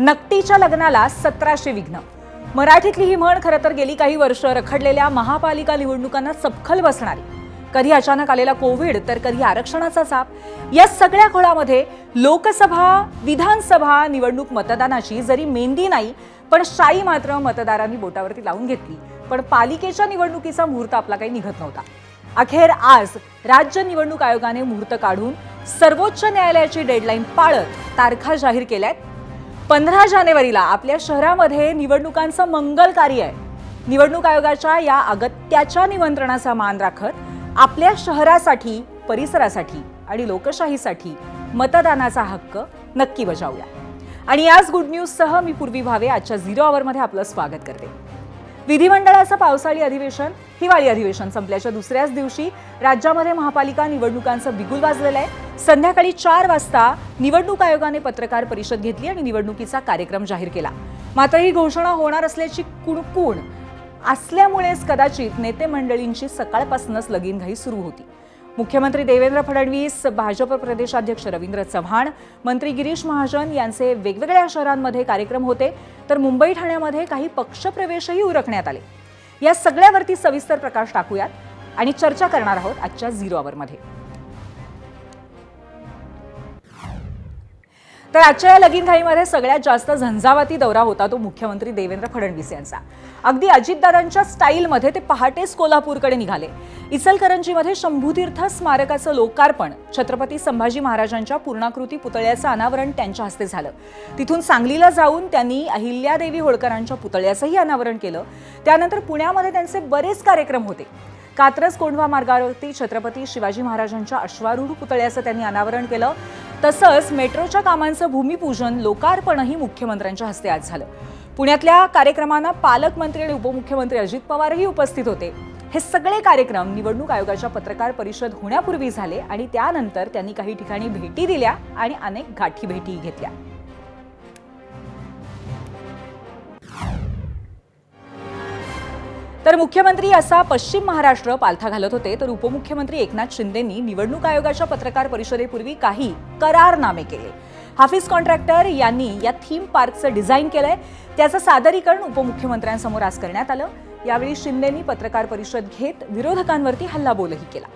नकटीच्या लग्नाला 1700 विघ्न. मराठीतली ही म्हण खरं तर गेली काही वर्ष रखडलेल्या महापालिका निवडणुकांना सपखल बसणारी. कधी अचानक आलेला कोविड तर कधी आरक्षणाचा साप. या सगळ्या खोळामध्ये लोकसभा विधानसभा निवडणूक मतदानाची जरी मेंदी नाही पण शाई मात्र मतदारांनी बोटावरती लावून घेतली. पण पालिकेच्या निवडणुकीचा मुहूर्त आपला काही निघत नव्हता. अखेर आज राज्य निवडणूक आयोगाने मुहूर्त काढून सर्वोच्च न्यायालयाची डेडलाईन पाळत तारखा जाहीर केल्यात. 15 जानेवारीला आपल्या शहरामध्ये निवडणुकांचं मंगल कार्य आहे. निवडणूक आयोगाच्या या अगत्याच्या निमंत्रणाचा मान राखत आपल्या शहरासाठी, परिसरासाठी आणि लोकशाहीसाठी मतदानाचा हक्क नक्की बजावूया. आणि याच गुड न्यूजसह मी पूर्वी भावे आजच्या 0 आवरमध्ये आपलं स्वागत करते. विधिमंडळाचं पावसाळी अधिवेशन, हिवाळी अधिवेशन संपल्याच्या दुसऱ्याच दिवशी राज्यामध्ये महापालिका निवडणुकांचं बिगुल वाजलेलं आहे. संध्याकाळी 4 वाजता निवडणूक आयोगाने पत्रकार परिषद घेतली आणि निवडणुकीचा कार्यक्रम जाहीर केला. मात्र ही घोषणा होणार असल्याची कुणकुण असल्यामुळेच कदाचित नेते मंडळींची सकाळपासूनच लगीनघाई सुरू होती. मुख्यमंत्री देवेंद्र फडणवीस, भाजप प्रदेशाध्यक्ष रवींद्र चव्हाण, मंत्री गिरीश महाजन यांचे वेगवेगळ्या शहरांमध्ये कार्यक्रम होते, तर मुंबई ठाण्यामध्ये काही पक्षप्रवेशही उरकण्यात आले. या सगळ्यावरती सविस्तर प्रकाश टाकूयात आणि चर्चा करणार आहोत आजच्या 0 आवरमध्ये. तर आजच्या या लगीनघाईमध्ये सगळ्यात जास्त झंझावाती दौरा होता तो मुख्यमंत्री देवेंद्र फडणवीस यांचा. अगदी अजितदादांच्या स्टाईलमध्ये ते पहाटेच कोल्हापूरकडे निघाले. इचलकरंजीमध्ये शंभूतीर्थ स्मारकाचं लोकार्पण, छत्रपती संभाजी महाराजांच्या पूर्णाकृती पुतळ्याचं अनावरण त्यांच्या हस्ते झालं. तिथून सांगलीला जाऊन त्यांनी अहिल्यादेवी होळकरांच्या पुतळ्याचंही अनावरण केलं. त्यानंतर पुण्यामध्ये त्यांचे बरेच कार्यक्रम होते. कात्रज कोंढवा मार्गावरती छत्रपती शिवाजी महाराजांच्या अश्वारूढ पुतळ्याचं त्यांनी अनावरण केलं. तसंच मेट्रोच्या कामांचं भूमिपूजन, लोकार्पणही मुख्यमंत्र्यांच्या हस्ते आज झालं. पुण्यातल्या कार्यक्रमांना पालकमंत्री आणि उपमुख्यमंत्री अजित पवारही उपस्थित होते. हे सगळे कार्यक्रम निवडणूक आयोगाच्या पत्रकार परिषद होण्यापूर्वी झाले आणि त्यानंतर त्यांनी काही ठिकाणी भेटी दिल्या आणि अनेक गाठी भेटी घेतल्या. तर मुख्यमंत्री असा पश्चिम महाराष्ट्र पालथा घालत होते, तर उपमुख्यमंत्री एकनाथ शिंदेंनी निवडणूक आयोगाच्या पत्रकार परिषदेपूर्वी काही करारनामे केले. हाफिज कॉन्ट्रॅक्टर यांनी या थीम पार्कचं डिझाईन केलंय. त्याचं सादरीकरण उपमुख्यमंत्र्यांसमोर आज करण्यात आलं. यावेळी शिंदेंनी पत्रकार परिषद घेत विरोधकांवरती हल्लाबोलही केला.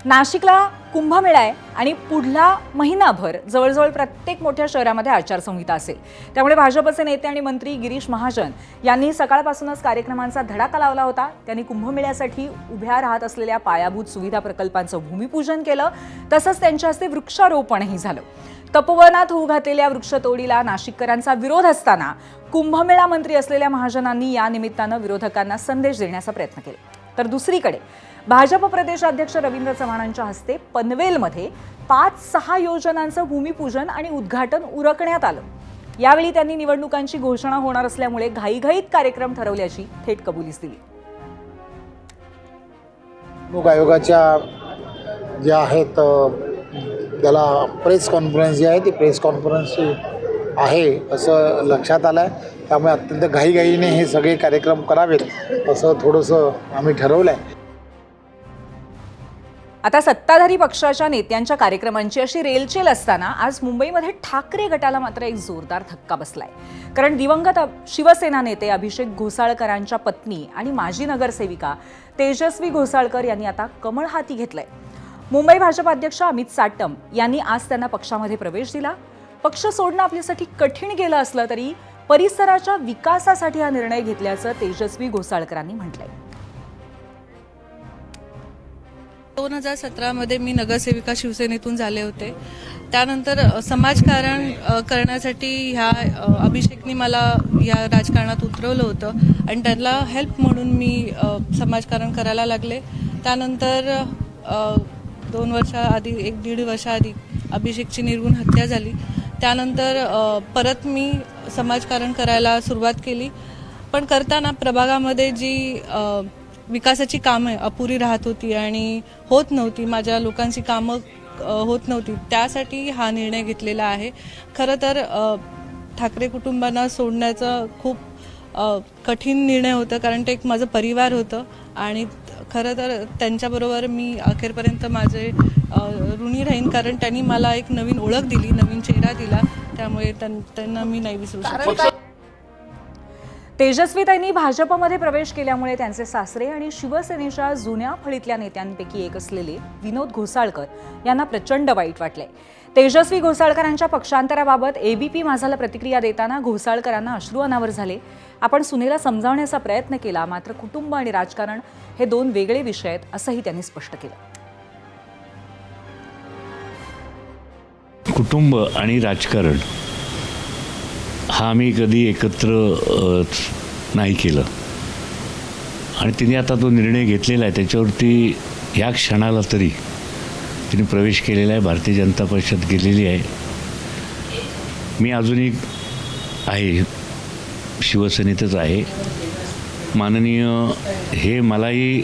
नाशिकला कुंभमेळा आहे आणि पुढला महिनाभर जवळजवळ प्रत्येक मोठ्या शहरामध्ये आचारसंहिता असेल. त्यामुळे भाजपचे नेते आणि मंत्री गिरीश महाजन यांनी सकाळपासूनच कार्यक्रमांचा धडाका लावला होता. त्यांनी कुंभमेळ्यासाठी उभ्या राहत असलेल्या पायाभूत सुविधा प्रकल्पांचं भूमिपूजन केलं. तसंच त्यांच्या हस्ते वृक्षारोपणही झालं. तपोवनात होऊ घातलेल्या वृक्षतोडीला नाशिककरांचा विरोध असताना कुंभमेळा मंत्री असलेल्या महाजनांनी या निमित्तानं विरोधकांना संदेश देण्याचा प्रयत्न केला. तर दुसरीकडे भाजप प्रदेशाध्यक्ष रवींद्र चव्हाणांच्या हस्ते पनवेलमध्ये 5-6 योजनांचं भूमिपूजन आणि उद्घाटन उरकण्यात आलं. यावेळी त्यांनी निवडणुकांची घोषणा होणार असल्यामुळे घाईघाईत कार्यक्रम ठरवल्याची थेट कबुलीच दिली. निवडणूक आयोगाच्या ज्या आहेत त्याला प्रेस कॉन्फरन्स जी आहे ती प्रेस कॉन्फरन्स आहे असं लक्षात आलं आहे. त्यामुळे अत्यंत घाईघाईने हे सगळे कार्यक्रम करावेत असं थोडंसं आम्ही ठरवलं आहे. आता सत्ताधारी पक्षाच्या नेत्यांच्या कार्यक्रमांची अशी रेलचेल असताना आज मुंबईमध्ये ठाकरे गटाला मात्र एक जोरदार धक्का बसलाय. कारण दिवंगत शिवसेना नेते अभिषेक घोसाळकरांच्या पत्नी आणि माजी नगरसेविका तेजस्वी घोसाळकर यांनी आता कमळ हाती घेतलंय. मुंबई भाजप अध्यक्ष अमित साटम यांनी आज त्यांना पक्षामध्ये प्रवेश दिला. पक्ष सोडणं आपल्यासाठी कठीण गेलं असलं तरी परिसराच्या विकासासाठी हा निर्णय घेतल्याचं तेजस्वी घोसाळकरांनी म्हटलंय. 2017 मध्ये मी नगरसेविका शिवसेनेतून झाले होते. त्यानंतर समाजकारण करण्यासाठी ह्या अभिषेकनी मला या राजकारणात उतरवलं होतं आणि त्यांना हेल्प म्हणून मी समाजकारण करायला लागले. त्यानंतर 2 वर्षाआधी 1-1.5 वर्षाआधी अभिषेकची निर्घृण हत्या झाली. त्यानंतर परत मी समाजकारण करायला सुरुवात केली. पण करताना प्रभागामध्ये जी विकासाची कामं अपुरी राहत होती आणि होत नव्हती, माझ्या लोकांची कामं होत नव्हती, त्यासाठी हा निर्णय घेतलेला आहे. खरं तर ठाकरे कुटुंबांना सोडण्याचं खूप कठीण निर्णय होता, कारण ते एक माझं परिवार होतं आणि खरं तर त्यांच्याबरोबर मी अखेरपर्यंत माझे ऋणी राहीन, कारण त्यांनी मला एक नवीन ओळख दिली, नवीन चेहरा दिला, त्यामुळे त्यांना मी नाही विसरू शकते. तेजस्वीताईंनी भाजपमध्ये प्रवेश केल्यामुळे त्यांचे सासरे आणि शिवसेनेच्या जुन्या फळीतल्या नेत्यांपैकी एक असलेले विनोद घोसाळकर यांना प्रचंड वाईट वाटले. तेजस्वी घोसाळकरांच्या पक्षांतराबाबत एबीपी माझाला प्रतिक्रिया देताना घोसाळकरांना अश्रू अनावर झाले. आपण सुनेला समजावण्याचा प्रयत्न केला, मात्र कुटुंब आणि राजकारण हे दोन वेगळे विषय आहेत असंही त्यांनी स्पष्ट केलं. कुटुंब आणि राजकारण हा आम्ही कधी एकत्र नाही केलं आणि तिने आता तो निर्णय घेतलेला आहे, त्याच्यावरती ह्या क्षणाला तरी तिने प्रवेश केलेला आहे, भारतीय जनता पक्षात गेलेली आहे. मी अजूनही आहे, शिवसेनेतच आहे. माननीय हे मलाही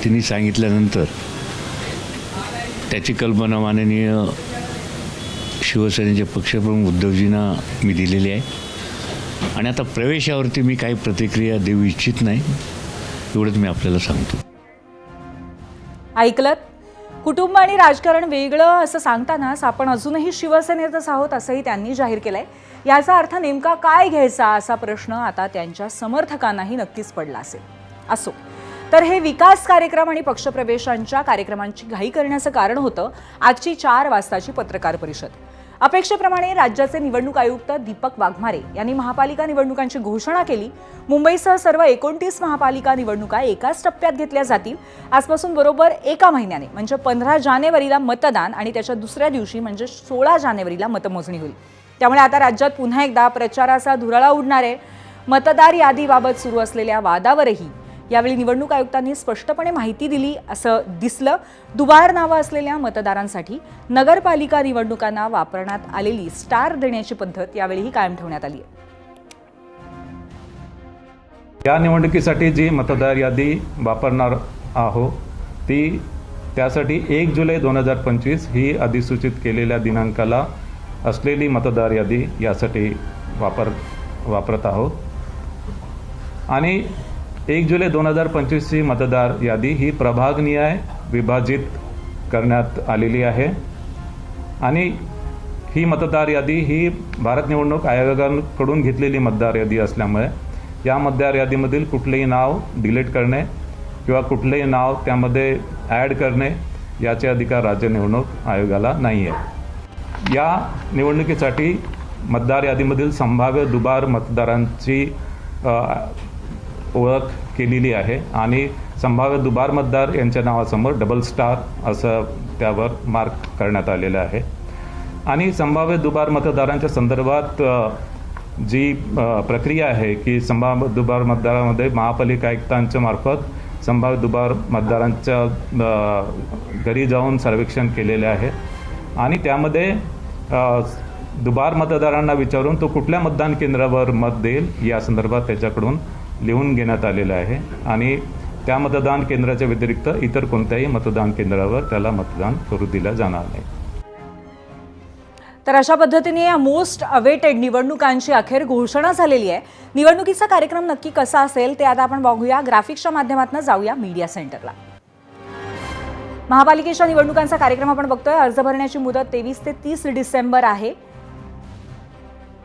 तिने सांगितल्यानंतर त्याची कल्पना माननीय शिवसेनेचे पक्षप्रमुख उद्धवजींना मी दिलेली आहे आणि आता प्रवेशावरती मी काही प्रतिक्रिया देऊ इच्छित नाही, एवढंच मी आपल्याला सांगतो. ऐकलत? कुटुंब आणि राजकारण वेगळं असं सांगतानाच आपण अजूनही शिवसेनेतच आहोत असंही त्यांनी जाहीर केलंय. याचा अर्थ नेमका काय घ्यायचा असा प्रश्न आता त्यांच्या समर्थकांनाही नक्कीच पडला असेल. असो, तर हे विकास कार्यक्रम आणि पक्षप्रवेशांच्या कार्यक्रमांची घाई करण्याचं कारण होतं आजची 4 वाजताची पत्रकार परिषद. अपेक्षेप्रमाणे राज्याचे निवडणूक आयुक्त दीपक वाघमारे यांनी महापालिका निवडणुकांची घोषणा केली. मुंबईसह सर्व 29 महापालिका निवडणुका एकाच टप्प्यात घेतल्या जातील. आजपासून बरोबर 1 महिन्याने म्हणजे 15 जानेवारीला मतदान आणि त्याच्या दुसऱ्या दिवशी म्हणजे 16 जानेवारीला मतमोजणी होईल. त्यामुळे आता राज्यात पुन्हा एकदा प्रचाराचा धुराळा उडणार आहे. मतदार यादीबाबत सुरू असलेल्या वादावरही यावेळी निवडणूक आयुक्तांनी स्पष्टपणे माहिती दिली असं दिसलं. दुबार नावं असलेल्या मतदारांसाठी नगरपालिका निवडणुकांना वापरण्यात आलेली स्टार देण्याची पद्धत यावेळीही कायम ठेवण्यात आली आहे. या निवडणुकीसाठी जी मतदार यादी वापरणार आहोत ती त्यासाठी 1 जुलै 2025 ही अधिसूचित केलेल्या दिनांकाला असलेली मतदार यादी यासाठी वापरत आहोत आणि 1 जुलै 2025 ही मतदार यादी ही प्रभागनिहाय विभाजित करण्यात आलेली आहे आणि ही मतदार यादी ही भारत निवडणूक आयोगाकडून घेतलेली मतदार यादी असल्यामुळे या मतदार यादीमधील कुठलेही नाव डिलीट करणे किंवा कुठलेही नाव त्यामध्ये ॲड करणे याचे अधिकार राज्य निवडणूक आयोगाला नाही आहे. या निवडणुकीसाठी मतदार यादीमधील संभाव्य दुबार मतदारांची ओळख केलेली आहे आणि संभाव्य दुबार मतदार यांच्या नावासमोर डबल स्टार असं त्यावर मार्क करण्यात आलेलं आहे. आणि संभाव्य दुबार मतदारांच्या संदर्भात जी प्रक्रिया आहे की संभाव्य दुबार मतदारामध्ये महापालिका आयुक्तांच्या मार्फत संभाव्य दुबार मतदारांच्या घरी जाऊन सर्वेक्षण केलेले आहे आणि त्यामध्ये दुबार मतदारांना विचारून तो कुठल्या मतदान केंद्रावर मत देईल या संदर्भात त्याच्याकडून लिहून घेण्यात आलेलं आहे आणि त्या मतदान केंद्राच्या व्यतिरिक्त इतर कोणत्याही मतदान केंद्रावर त्याला मतदान करू दिलं जाणार नाही. तर अशा पद्धतीने या मोस्ट अवेटेड निवडणुकांची अखेर घोषणा झालेली आहे. निवडणुकीचा कार्यक्रम नक्की कसा असेल ते आता आपण बघूया. ग्राफिक्सच्या माध्यमातून जाऊया मीडिया सेंटरला. महापालिकेच्या निवडणुकांचा कार्यक्रम आपण बघतोय. अर्ज भरण्याची मुदत 23 ते 30 डिसेंबर आहे.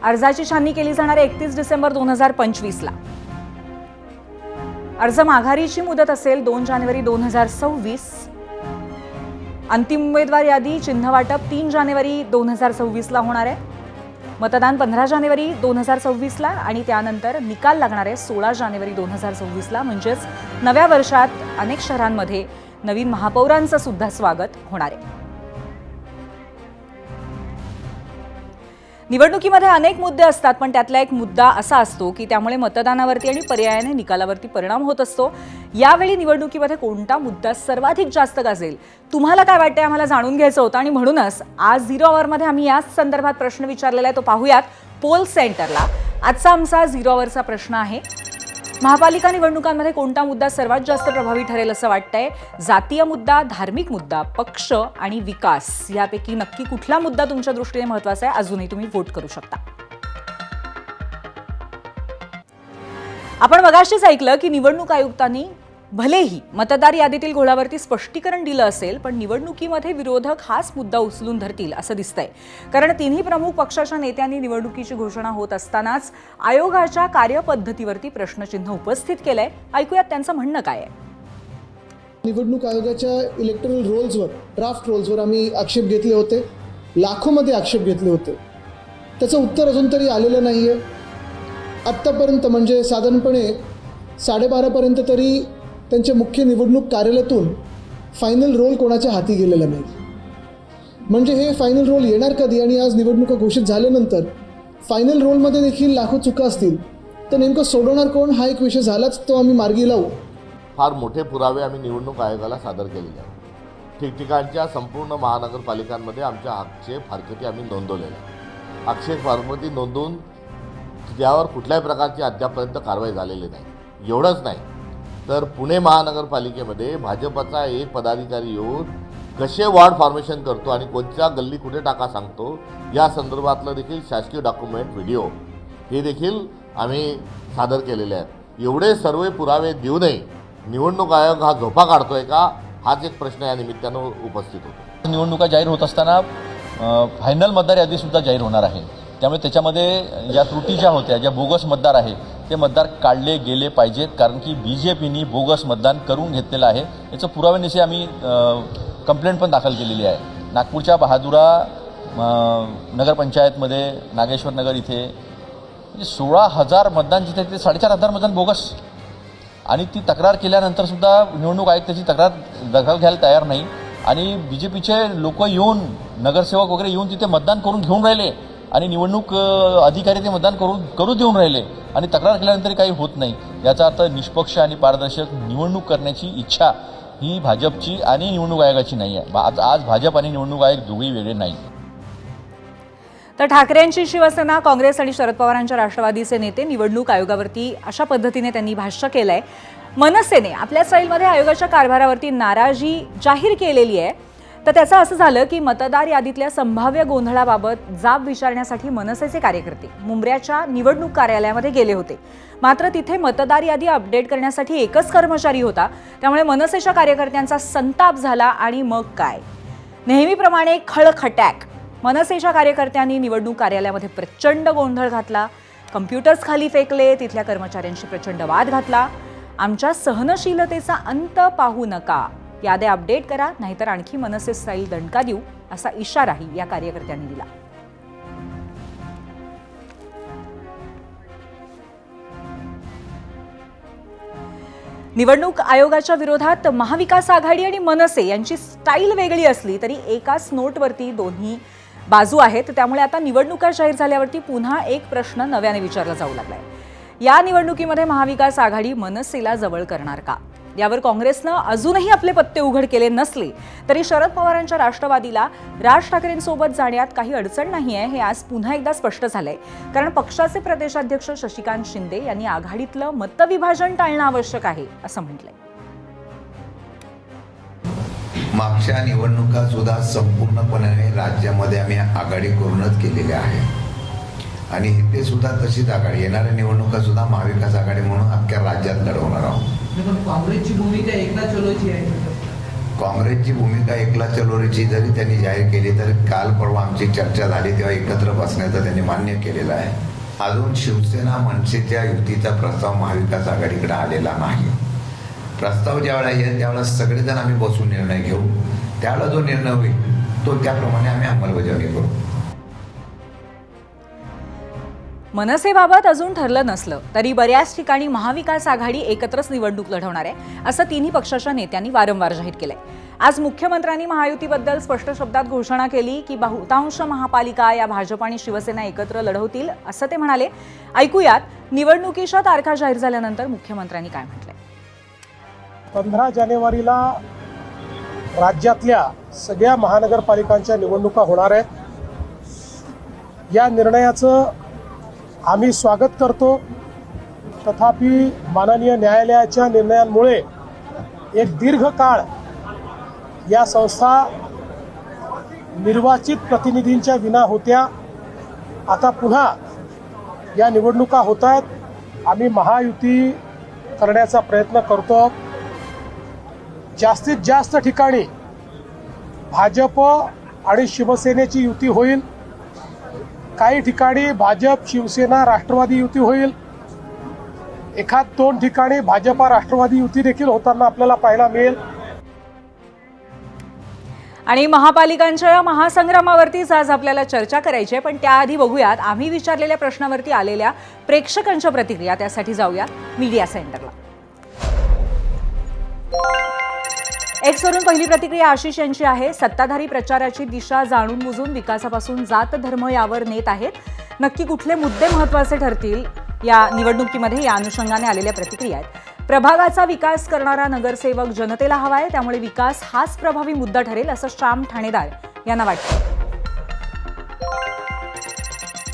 अर्जाची छाननी केली जाणार आहे 31 डिसेंबर 2025ला. अर्ज माघारीची मुदत असेल 2 जानेवारी 2026. अंतिम उमेदवार यादी चिन्ह वाटप 3 जानेवारी 2026ला होणार आहे. मतदान 15 जानेवारी 2026ला आणि त्यानंतर निकाल लागणार आहे 16 जानेवारी 2026ला. म्हणजेच नव्या वर्षात अनेक शहरांमध्ये नवीन महापौरांचं सुद्धा स्वागत होणार आहे. निवडणुकीमध्ये अनेक मुद्दे असतात, पण त्यातला एक मुद्दा असा असतो की त्यामुळे मतदानावरती आणि पर्यायाने निकालावरती परिणाम होत असतो. यावेळी निवडणुकीमध्ये कोणता मुद्दा सर्वाधिक जास्त गाजेल, तुम्हाला काय वाटतंय आम्हाला जाणून घ्यायचं होतं आणि म्हणूनच आज 0 आवरमध्ये आम्ही याच संदर्भात प्रश्न विचारलेला आहे. तो पाहूयात पोल सेंटरला. आजचा आमचा 0 आवरचा प्रश्न आहे, महापालिका निवडणुकांमध्ये कोणता मुद्दा सर्वात जास्त प्रभावी ठरेल असं वाटतंय? जातीय मुद्दा, धार्मिक मुद्दा, पक्ष आणि विकास यापैकी नक्की कुठला मुद्दा तुमच्या दृष्टीने महत्त्वाचा आहे? अजूनही तुम्ही वोट करू शकता. आपण मगाशीच ऐकलं की निवडणूक आयुक्तांनी भलेही मतदार यादीतील घोळावरती स्पष्टीकरण दिलं असेल, पण निवडणुकीमध्ये विरोधक हाच मुद्दा उचलून धरतील असं दिसतंय. कारण तिन्ही प्रमुख पक्षाच्या नेत्यांनी निवडणुकीची घोषणा होत असतानाच आयोगाच्या कार्यपद्धतीवरती प्रश्नचिन्ह उपस्थित केलंय. ऐकूयात त्यांचं म्हणणं काय आहे. निवडणूक आयोगाच्या इलेक्टोरल रोल्सवर, ड्राफ्ट रोल्सवर आम्ही आक्षेप घेतले होते, लाखोमध्ये आक्षेप घेतले होते. त्याचं उत्तर अजून तरी आलेलं नाही आहे. आत्तापर्यंत म्हणजे साधारणपणे 12:30पर्यंत तरी त्यांच्या मुख्य निवडणूक कार्यालयातून फायनल रोल कोणाच्या हाती गेलेला नाही. म्हणजे हे फायनल रोल येणार कधी? आणि आज निवडणुका घोषित झाल्यानंतर फायनल रोलमध्ये देखील लाखो चुका असतील तर नेमकं सोडवणार कोण, हा एक विषय झालाच, तो आम्ही मार्गी लावू. फार मोठे पुरावे आम्ही निवडणूक आयोगाला सादर केलेले आहेत. ठिकठिकाणच्या संपूर्ण महानगरपालिकांमध्ये आमच्या आक्षेप हरकती आम्ही नोंदवलेल्या आहेत. आक्षेप हरकती नोंदवून त्यावर कुठल्याही प्रकारची अद्यापपर्यंत कारवाई झालेली नाही. एवढंच नाही तर पुणे महानगरपालिकेमध्ये भाजपचा एक पदाधिकारी येऊन कसे वॉर्ड फॉर्मेशन करतो आणि कोणत्या गल्ली कुठे टाका सांगतो या संदर्भातलं देखील शासकीय डॉक्युमेंट, व्हिडिओ हे देखील आम्ही सादर केलेले आहेत. एवढे सर्व पुरावे देऊनही निवडणूक आयोग हा झोपा काढतोय का, हाच एक प्रश्न या निमित्तानं उपस्थित होतो. निवडणुका जाहीर होत असताना फायनल मतदार यादीसुद्धा जाहीर होणार आहे. त्यामुळे त्याच्यामध्ये ज्या त्रुटी ज्या होत्या, ज्या बोगस मतदार आहे ते मतदार काढले गेले पाहिजेत. कारण की BJPनी बोगस मतदान करून घेतलेलं आहे. याचं पुराव्यानिशी आम्ही कंप्लेंट पण दाखल केलेली आहे. नागपूरच्या बहादुरा नगरपंचायतमध्ये नागेश्वर नगर इथे म्हणजे 16,000 मतदान जिथे तिथे 4,500 मतदान बोगस. आणि ती तक्रार केल्यानंतरसुद्धा निवडणूक आयोग त्याची तक्रार दखल घ्यायला तयार नाही. आणि BJPचे लोक येऊन, नगरसेवक वगैरे येऊन तिथे मतदान करून घेऊन राहिले आणि निवडणूक अधिकारी ते मतदान करू देऊन राहिले आणि तक्रार केल्यानंतर काही होत नाही. याचा अर्थ निष्पक्ष आणि पारदर्शक निवडणूक करण्याची इच्छा ही भाजपची आणि निवडणूक आयोगाची नाही आहे. आज भाजप आणि निवडणूक आयोग दोघेही वेगळे नाही. तर ठाकरेंची शिवसेना, काँग्रेस आणि शरद पवारांच्या राष्ट्रवादीचे नेते निवडणूक आयोगावरती अशा पद्धतीने त्यांनी भाष्य केलंय. मनसेने आपल्या स्टाईलमध्ये आयोगाच्या कारभारावरती नाराजी जाहीर केलेली आहे. तर त्याचं असं झालं की मतदार यादीतल्या संभाव्य गोंधळाबाबत जाब विचारण्यासाठी मनसेचे कार्यकर्ते मुंब्र्याच्या निवडणूक कार्यालयामध्ये गेले होते. मात्र तिथे मतदार यादी अपडेट करण्यासाठी एकच कर्मचारी होता. त्यामुळे मनसेच्या कार्यकर्त्यांचा संताप झाला आणि मग काय, नेहमीप्रमाणे खळखट्याक. मनसेच्या कार्यकर्त्यांनी निवडणूक कार्यालयामध्ये प्रचंड गोंधळ घातला, कम्प्युटर्स खाली फेकले, तिथल्या कर्मचाऱ्यांशी प्रचंड वाद घातला. आमच्या सहनशीलतेचा अंत पाहू नका, याद्या अपडेट करा, नाहीतर आणखी मनसे स्टाईल दणका देऊ, असा इशाराही या कार्यकर्त्यांनी दिला. निवडणूक आयोगाच्या विरोधात महाविकास आघाडी आणि मनसे यांची स्टाईल वेगळी असली तरी एकाच नोटवरती दोन्ही बाजू आहेत. त्यामुळे आता निवडणुका जाहीर झाल्यावरती पुन्हा एक प्रश्न नव्याने विचारला जाऊ लागलाय. या निवडणुकीमध्ये महाविकास आघाडी मनसेला जवळ करणार का? यावर काँग्रेसनं अजूनही आपले पत्ते उघड केले नसले तरी शरद पवारांच्या राष्ट्रवादीला राज ठाकरेंसोबत जाण्यात काही अडचण नाही आहे, हे आज पुन्हा एकदा स्पष्ट झालंय. कारण पक्षाचे प्रदेशाध्यक्ष शशिकांत शिंदे यांनी आघाडीतलं मतविभाजन टाळणं आवश्यक आहे असं म्हटलंय. मागच्या निवडणुका सुद्धा संपूर्णपणे राज्यामध्ये आम्ही आघाडी करूनच केलेल्या आहे आणि इथे सुद्धा तशीच आघाडी, येणाऱ्या निवडणुका सुद्धा महाविकास आघाडी म्हणून अख्ख्या राज्यात लढवणार आहोत. काँग्रेसची भूमिका एकला चलोची आहे. काँग्रेसची भूमिका एकला चलोरीची जरी त्यांनी जाहीर केली तरी काल परवा आमची चर्चा झाली तेव्हा एकत्र बसण्याचं त्यांनी मान्य केलेलं आहे. अजून शिवसेना मनसेच्या युतीचा प्रस्ताव महाविकास आघाडीकडे आलेला नाही. प्रस्ताव ज्यावेळेला येईल त्यावेळेला सगळेजण आम्ही बसून निर्णय घेऊ. त्यावेळेला जो निर्णय होईल तो त्याप्रमाणे आम्ही अंमलबजावणी करू. मनसेबाबत अजून ठरलं नसलं तरी बऱ्याच ठिकाणी महाविकास आघाडी एकत्रच निवडणूक लढवणार आहे असं तिन्ही पक्षाच्या नेत्यांनी वारंवार जाहीर केलंय. आज मुख्यमंत्र्यांनी महायुतीबद्दल स्पष्ट शब्दात घोषणा केली की बहुतांश महापालिका या भाजप आणि शिवसेना एकत्र लढवतील असं ते म्हणाले. ऐकूयात निवडणुकीच्या तारखा जाहीर झाल्यानंतर मुख्यमंत्र्यांनी काय म्हटलंय. 15 जानेवारीला राज्यातल्या सगळ्या महानगरपालिकांच्या निवडणुका होणार आहेत. या निर्णयाचं आम्ही स्वागत करतो. तथापि माननीय न्यायालयाच्या निर्णयांमुळे एक दीर्घ काळ या संस्था निर्वाचित प्रतिनिधींच्या विना होत्या. आता पुन्हा या निवडणुका होत आहेत. आम्ही महायुती करण्याचा प्रयत्न करतो. जास्तीत जास्त ठिकाणी भाजप आणि शिवसेनेची युती होईल. काही ठिकाणी भाजप शिवसेना राष्ट्रवादी युती होईल. एखाद दोन ठिकाणी भाजपा राष्ट्रवादी युती देखील होताना आपल्याला पाहायला मिळेल. आणि महापालिकांच्या या महासंग्रामावरतीच आज आपल्याला चर्चा करायची आहे, पण त्याआधी बघूयात आम्ही विचारलेल्या प्रश्नावरती आलेल्या प्रेक्षकांच्या प्रतिक्रिया. त्यासाठी जाऊया मीडिया सेंटरला. एक्सवरून पहिली प्रतिक्रिया आशिष यांची आहे. सत्ताधारी प्रचाराची दिशा जाणून बुजून विकासापासून जात धर्म यावर नेत आहेत. नक्की कुठले मुद्दे महत्त्वाचे ठरतील या निवडणुकीमध्ये, या अनुषंगाने आलेल्या प्रतिक्रिया आहेत. प्रभागाचा विकास करणारा नगरसेवक जनतेला हवा आहे, त्यामुळे विकास हाच प्रभावी मुद्दा ठरेल असं श्याम ठाणेदार यांना वाटतं.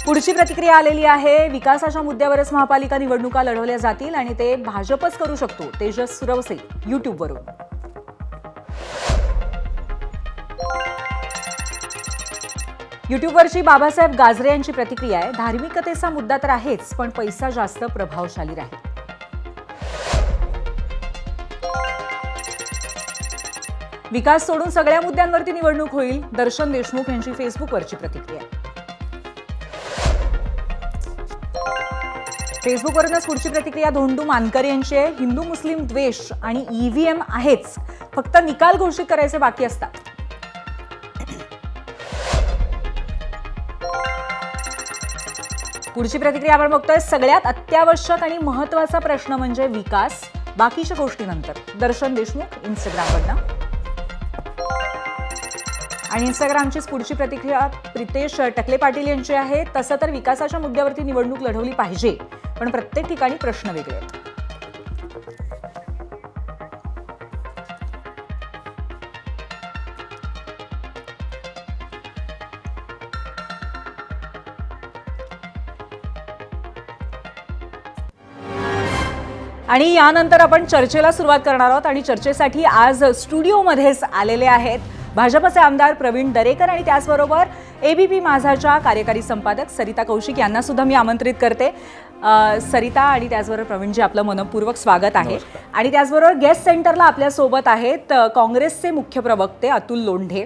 पुढची प्रतिक्रिया आलेली आहे. विकासाच्या मुद्द्यावरच महापालिका निवडणुका लढवल्या जातील आणि ते भाजपच करू शकतो. तेजस सुरवसे युट्यूबवरून. युट्यूबवरची बाबासाहेब गाजरे यांची प्रतिक्रिया आहे. धार्मिकतेचा मुद्दा तर आहेच, पण पैसा जास्त प्रभावशाली राहील. विकास सोडून सगळ्या मुद्द्यांवरती निवडणूक होईल. दर्शन देशमुख यांची फेसबुकवरची प्रतिक्रिया. फेसबुकवरूनच पुढची प्रतिक्रिया धोंडू मानकर यांची आहे. हिंदू मुस्लिम द्वेष आणि ईव्हीएम आहेच, फक्त निकाल घोषित करायचे बाकी असतात. पुढची प्रतिक्रिया आपण बघतोय. सगळ्यात अत्यावश्यक आणि महत्त्वाचा प्रश्न म्हणजे विकास, बाकीच्या गोष्टीनंतर. दर्शन देशमुख इंस्टाग्रामवरनं. आणि इंस्टाग्रामचीच पुढची प्रतिक्रिया प्रितेश टकले पाटील यांची आहे. तसं तर विकासाच्या मुद्द्यावरती निवडणूक लढवली पाहिजे, पण प्रत्येक ठिकाणी प्रश्न वेगळे आहेत. आणि यानंतर आपण चर्चेला सुरुवात करणार आहोत. आणि चर्चेसाठी आज स्टुडिओमध्येच आलेले आहेत भाजपचे आमदार प्रवीण दरेकर आणि त्याचबरोबर एबीपी माझाच्या कार्यकारी संपादक सरिता कौशिक यांना सुद्धा मी आमंत्रित करते. सरिता आणि त्याचबरोबर प्रवीणजी, आपलं मनपूर्वक स्वागत आहे. आणि त्याचबरोबर गेस्ट सेंटरला आपल्यासोबत आहेत काँग्रेसचे मुख्य प्रवक्ते अतुल लोंढे.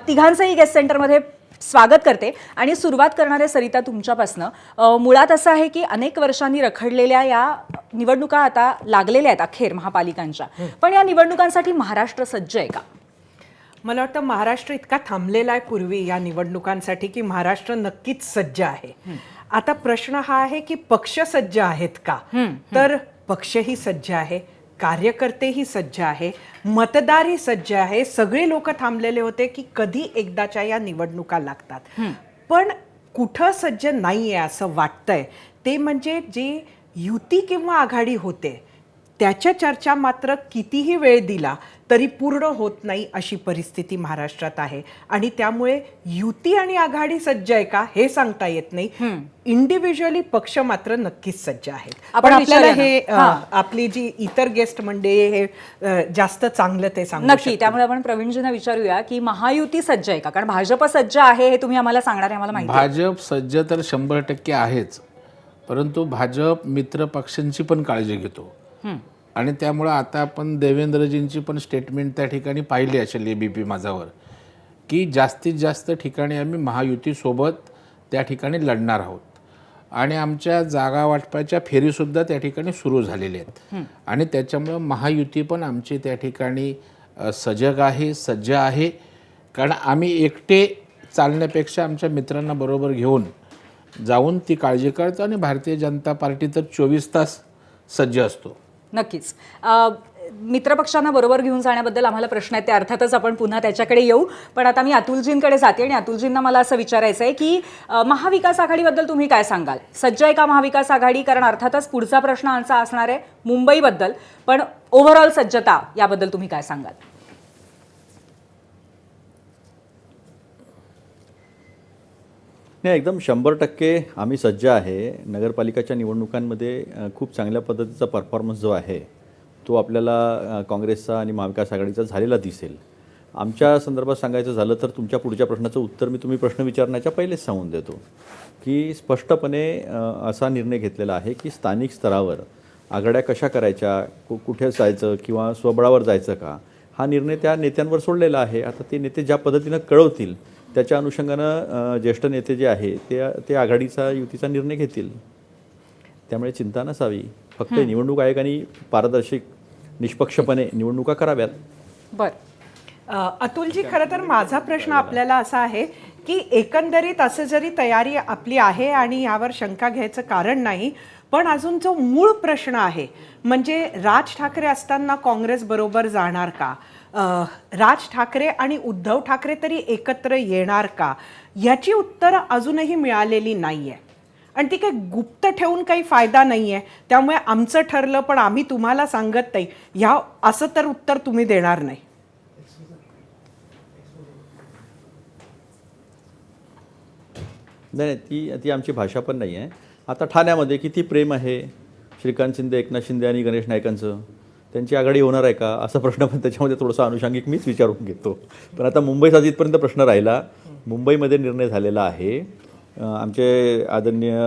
तिघांचंही गेस्ट सेंटरमध्ये स्वागत करते. आणि सुरुवात करणारे सरिता तुमच्यापासनं. मुळात असं आहे की अनेक वर्षांनी रखडलेल्या या निवडणुका आता लागलेल्या आहेत अखेर महापालिकांच्या, पण या निवडणुकांसाठी महाराष्ट्र सज्ज आहे का? मला वाटतं महाराष्ट्र इतका थांबलेला आहे पूर्वी या निवडणुकांसाठी की महाराष्ट्र नक्कीच सज्ज आहे. आता प्रश्न हा आहे की पक्ष सज्ज आहेत का? तर पक्षही सज्ज आहे, कार्यकर्तेही सज्ज आहे, मतदारही सज्ज आहे. सगळे लोक थांबलेले होते की कधी एकदाच्या या निवडणुका लागतात. पण कुठं सज्ज नाही आहे असं वाटतंय ते म्हणजे जे युती किंवा आघाडी होते त्याच्या चर्चा मात्र कितीही वेळ दिला तरी पूर्ण होत नाही अशी परिस्थिती महाराष्ट्रात आहे. आणि त्यामुळे युती आणि आघाडी सज्ज आहे का हे सांगता येत नाही. इंडिव्हिज्युअली पक्ष मात्र नक्कीच सज्ज आहेत. पण आपल्याला हे आपली जी इतर गेस्ट मंडळी हे जास्त चांगलं ते सांगू नक्की. त्यामुळे आपण प्रवीणजींना विचारूया की महायुती सज्ज आहे का? कारण भाजप सज्ज आहे हे तुम्ही आम्हाला सांगणार आहे, आम्हाला माहिती आहे. भाजप सज्ज तर 100% आहेच, परंतु भाजप मित्र पक्षांची पण काळजी घेतो. आणि त्यामुळं आता आपण देवेंद्रजींची पण स्टेटमेंट त्या ठिकाणी पाहिली असेल एबीपी माझावर, की जास्तीत जास्त ठिकाणी आम्ही महायुतीसोबत त्या ठिकाणी लढणार आहोत. आणि आमच्या जागा वाटपाच्या फेरीसुद्धा त्या ठिकाणी सुरू झालेल्या आहेत. आणि त्याच्यामुळं महायुती पण आमची त्या ठिकाणी सजग आहे, सज्ज आहे. कारण आम्ही एकटे चालण्यापेक्षा आमच्या मित्रांना बरोबर घेऊन जाऊन ती काळजी करतो. आणि भारतीय जनता पार्टी तर 24 तास सज्ज असतो. नक्कीच. मित्रपक्षांना बरोबर घेऊन जाण्याबद्दल आम्हाला प्रश्न आहेत, ते अर्थातच आपण पुन्हा त्याच्याकडे येऊ. पण आता मी अतुलजींकडे जाते आणि अतुलजींना मला असं विचारायचं आहे की महाविकास आघाडीबद्दल तुम्ही काय सांगाल? सज्ज आहे का महाविकास आघाडी? कारण अर्थातच पुढचा प्रश्न आमचा असणार आहे मुंबईबद्दल, पण ओव्हरऑल सज्जता याबद्दल तुम्ही काय सांगाल? नाही, एकदम 100% आम्ही सज्ज आहे. नगरपालिकाच्या निवडणुकांमध्ये खूप चांगल्या पद्धतीचा परफॉर्मन्स जो आहे तो आपल्याला काँग्रेसचा आणि महाविकास आघाडीचा झालेला दिसेल. आमच्या संदर्भात सांगायचं झालं तर तुमच्या पुढच्या प्रश्नाचं उत्तर मी तुम्ही प्रश्न विचारण्याच्या पहिलेच सांगून देतो की स्पष्टपणे असा निर्णय घेतलेला आहे की स्थानिक स्तरावर आघाड्या कशा करायच्या, कुठे जायचं किंवा स्वबळावर जायचं का, हा निर्णय त्या नेत्यांवर सोडलेला आहे. आता ते नेते ज्या पद्धतीनं कळवतील त्याच्या अनुषंगानं ज्येष्ठ नेते जे आहे ते आघाडीचा युतीचा निर्णय घेतील. त्यामुळे चिंता नसावी. फक्त निवडणूक आयोगाने पारदर्शक निष्पक्षपणे निवडणुका कराव्यात. अतुलजी, खरं तर माझा प्रश्न आपल्याला असा आहे की एकंदरीत असं जरी तयारी आपली आहे आणि यावर शंका घ्यायचं कारण नाही, पण अजून जो मूळ प्रश्न आहे म्हणजे राज ठाकरे असताना काँग्रेस बरोबर जाणार का, राज ठाकरे आणि उद्धव ठाकरे तरी एकत्र येणार का, याची उत्तरं अजूनही मिळालेली नाही आहे. आणि ती काही गुप्त ठेवून काही फायदा नाही आहे. त्यामुळे आमचं ठरलं पण आम्ही तुम्हाला सांगत नाही, ह्या असं तर उत्तर तुम्ही देणार नाही. नाही, ती आमची भाषा पण नाही आहे. आता ठाण्यामध्ये किती प्रेम आहे श्रीकांत शिंदे, एकनाथ शिंदे आणि गणेश नाईकांचं, त्यांची आघाडी होणार आहे का असा प्रश्न पण त्याच्यामध्ये थोडासा अनुषंगिक मीच विचारून घेतो. पण आता मुंबईचा जिथपर्यंत प्रश्न राहिला, मुंबईमध्ये निर्णय झालेला आहे. आमचे आदरणीय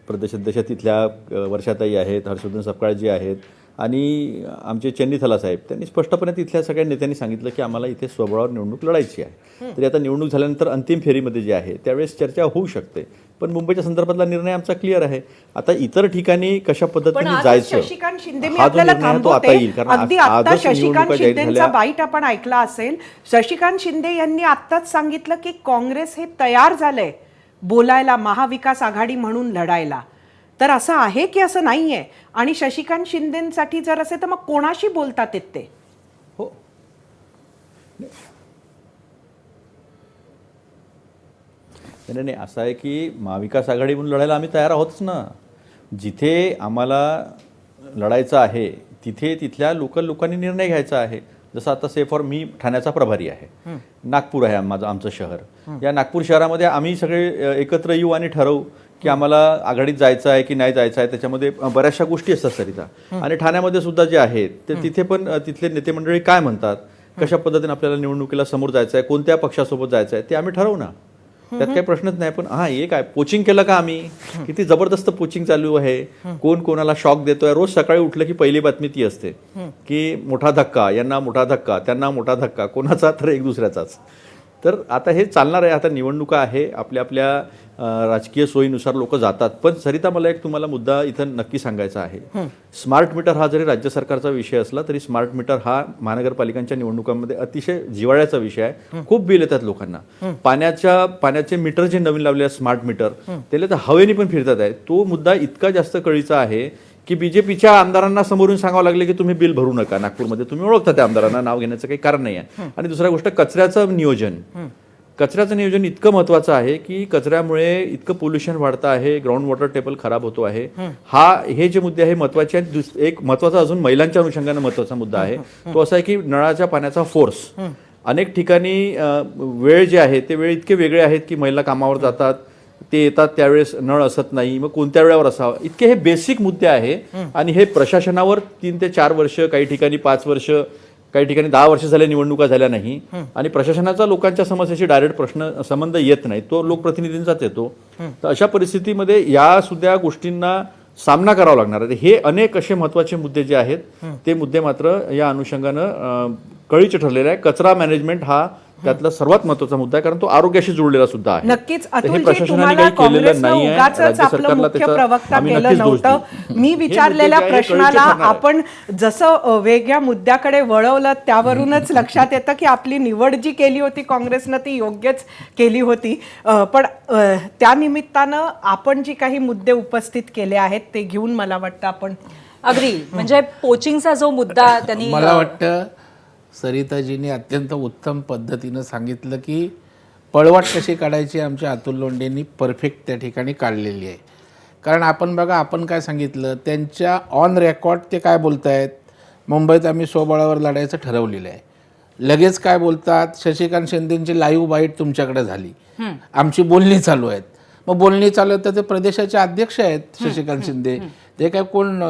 प्रदेशाध्यक्ष तिथल्या वर्षाताई आहेत, हर्षवर्धन सपकाळजी आहेत आणि आमचे चेन्नी थला साहेब, त्यांनी स्पष्टपणे तिथल्या सगळ्या नेत्यांनी सांगितलं की आम्हाला इथे स्वबळावर निवडणूक लढायची आहे. तरी आता निवडणूक झाल्यानंतर अंतिम फेरीमध्ये जे आहे त्यावेळेस चर्चा होऊ शकते. पण मुंबईच्या संदर्भातला निर्णय आमचा क्लिअर आहे. आता इतर ठिकाणी कशा पद्धतीने जायचं शशिकांत शिंदे, मी हा जो आपल्याला निर्णय तो आता थांबवते. येईल. कारण अगदी आता आजच शशिकांत निवडणुका जाहीर शिंदेचा झाल्या. बाईट आपण ऐकला असेल. शशिकांत शिंदे यांनी आत्ताच सांगितलं की काँग्रेस हे तयार झालंय बोलायला, महाविकास आघाडी म्हणून लढायला. तर असं आहे की असं नाहीये? आणि शशिकांत शिंदेसाठी जर असेल तर मग कोणाशी बोलतात ते? हो, नाही, असं आहे की महाविकास आघाडी म्हणून लढायला आम्ही तयार आहोतच ना. जिथे आम्हाला लढायचं आहे तिथे तिथल्या लोकांनी निर्णय घ्यायचा आहे. जसं आता से फॉर मी ठाण्याचा प्रभारी आहे, नागपूर आहे आमचं शहर. या नागपूर शहरामध्ये आम्ही सगळे एकत्र येऊ आणि ठरवू की आम्हाला आघाडीत जायचं आहे की नाही जायचं आहे. त्याच्यामध्ये बऱ्याचशा गोष्टी असतात सरिता. आणि ठाण्यामध्ये सुद्धा जे आहेत ते तिथे पण तिथले नेते मंडळी काय म्हणतात, कशा पद्धतीने आपल्याला निवडणुकीला समोर जायचं आहे, कोणत्या पक्षासोबत जायचं आहे ते आम्ही ठरवू ना. त्यात काही प्रश्नच नाही. पण हे काय पोचिंग केलं का आम्ही, किती जबरदस्त पोचिंग चालू आहे, कोण कोणाला शॉक देतोय. रोज सकाळी उठलं की पहिली बातमी ती असते की मोठा धक्का, यांना मोठा धक्का, त्यांना मोठा धक्का, कोणाचा तर एक दुसऱ्याचाच. तर आता हे चालणार आहे. आता निवडणुका आहे, आपल्या आपल्या राजकीय सोयीनुसार लोक जातात. पण सरिता, मला एक तुम्हाला मुद्दा इथं नक्की सांगायचा आहे. स्मार्ट मीटर हा जरी राज्य सरकारचा विषय असला तरी स्मार्ट मीटर हा महानगरपालिकांच्या निवडणुकांमध्ये अतिशय जिव्हाळ्याचा विषय आहे. खूप बिल येतात लोकांना. पाण्याचे मीटर जे नवीन लावले आहेत स्मार्ट मीटर, त्याला तर हवेने पण फिरतात आहे. तो मुद्दा इतका जास्त कळीचा आहे की बीजेपीच्या आमदारांना समोरून सांगावं लागले की तुम्ही बिल भरू नका. नागपूरमध्ये तुम्ही ओळखता त्या आमदारांना, नाव घेण्याचं काही कारण नाही आहे. आणि दुसरी गोष्ट, कचऱ्याचं नियोजन इतकं महत्त्वाचं आहे की कचऱ्यामुळे इतकं पोल्युशन वाढतं आहे, ग्राउंड वॉटर टेबल खराब होतो आहे. हे जे मुद्दे आहे महत्त्वाचे आहेत. एक महत्त्वाचा अजून महिलांच्या अनुषंगाने महत्त्वाचा मुद्दा आहे तो असा आहे की नळाच्या पाण्याचा फोर्स. अनेक ठिकाणी वेळ जे आहे ते वेळ इतके वेगळे आहेत की महिला कामावर जातात, ते येतात त्यावेळेस नळ असत नाही, मग कोणत्या वेळेवर असावं. इतके हे बेसिक मुद्दे आहे. आणि हे प्रशासनावर 3 ते 4 वर्ष, काही ठिकाणी 5 वर्ष, काही ठिकाणी 10 वर्ष झाले निवडणुका झाल्या नाही. आणि प्रशासनाचा लोकांच्या समस्येशी डायरेक्ट संबंध येत नाही, तो लोकप्रतिनिधींचाच येतो. तर अशा परिस्थितीमध्ये या सुद्धा गोष्टींना सामना करावा लागणार आहे. हे अनेक असे महत्त्वाचे मुद्दे जे आहेत ते मुद्दे मात्र या अनुषंगानं कळीचे ठरलेले आहे. कचरा मॅनेजमेंट हा त्यातला सर्वात महत्त्वाचा मुद्दा आहे, कारण तो आरोग्याशी जोडलेला सुद्धा आहे. नक्कीच अतुलजी, तुम्हाला काँग्रेसनं उगाचच आपलं मुख्य प्रवक्ता केलं नव्हतं. मी विचारलेल्या प्रश्नाला आपण जसं वेगळ्या मुद्द्याकडे वळवलं त्यावरूनच लक्षात येतं की आपली निवड जी केली होती काँग्रेसनं ती योग्यच केली होती. पण त्या निमित्तानं आपण जी काही मुद्दे उपस्थित केले आहेत ते घेऊन मला वाटतं आपण अगदी, म्हणजे पोचिंगचा जो मुद्दा त्यांनी, मला वाटतं सरिताजींनी अत्यंत उत्तम पद्धतीनं सांगितलं की पळवाट कशी काढायची आमच्या अतुल लोंढेंनी परफेक्ट त्या ठिकाणी काढलेली आहे. कारण आपण बघा, आपण काय सांगितलं, त्यांच्या ऑन रेकॉर्ड ते काय बोलत आहेत, मुंबईत आम्ही स्वबळावर लढायचं ठरवलेलं आहे. लगेच काय बोलतात, शशिकांत शिंदेंची लाईव्ह बाईट तुमच्याकडे झाली, आमची बोलणी चालू आहेत. मग बोलणी चालू आहेत तर ते प्रदेशाचे अध्यक्ष आहेत शशिकांत शिंदे, ते काय कोण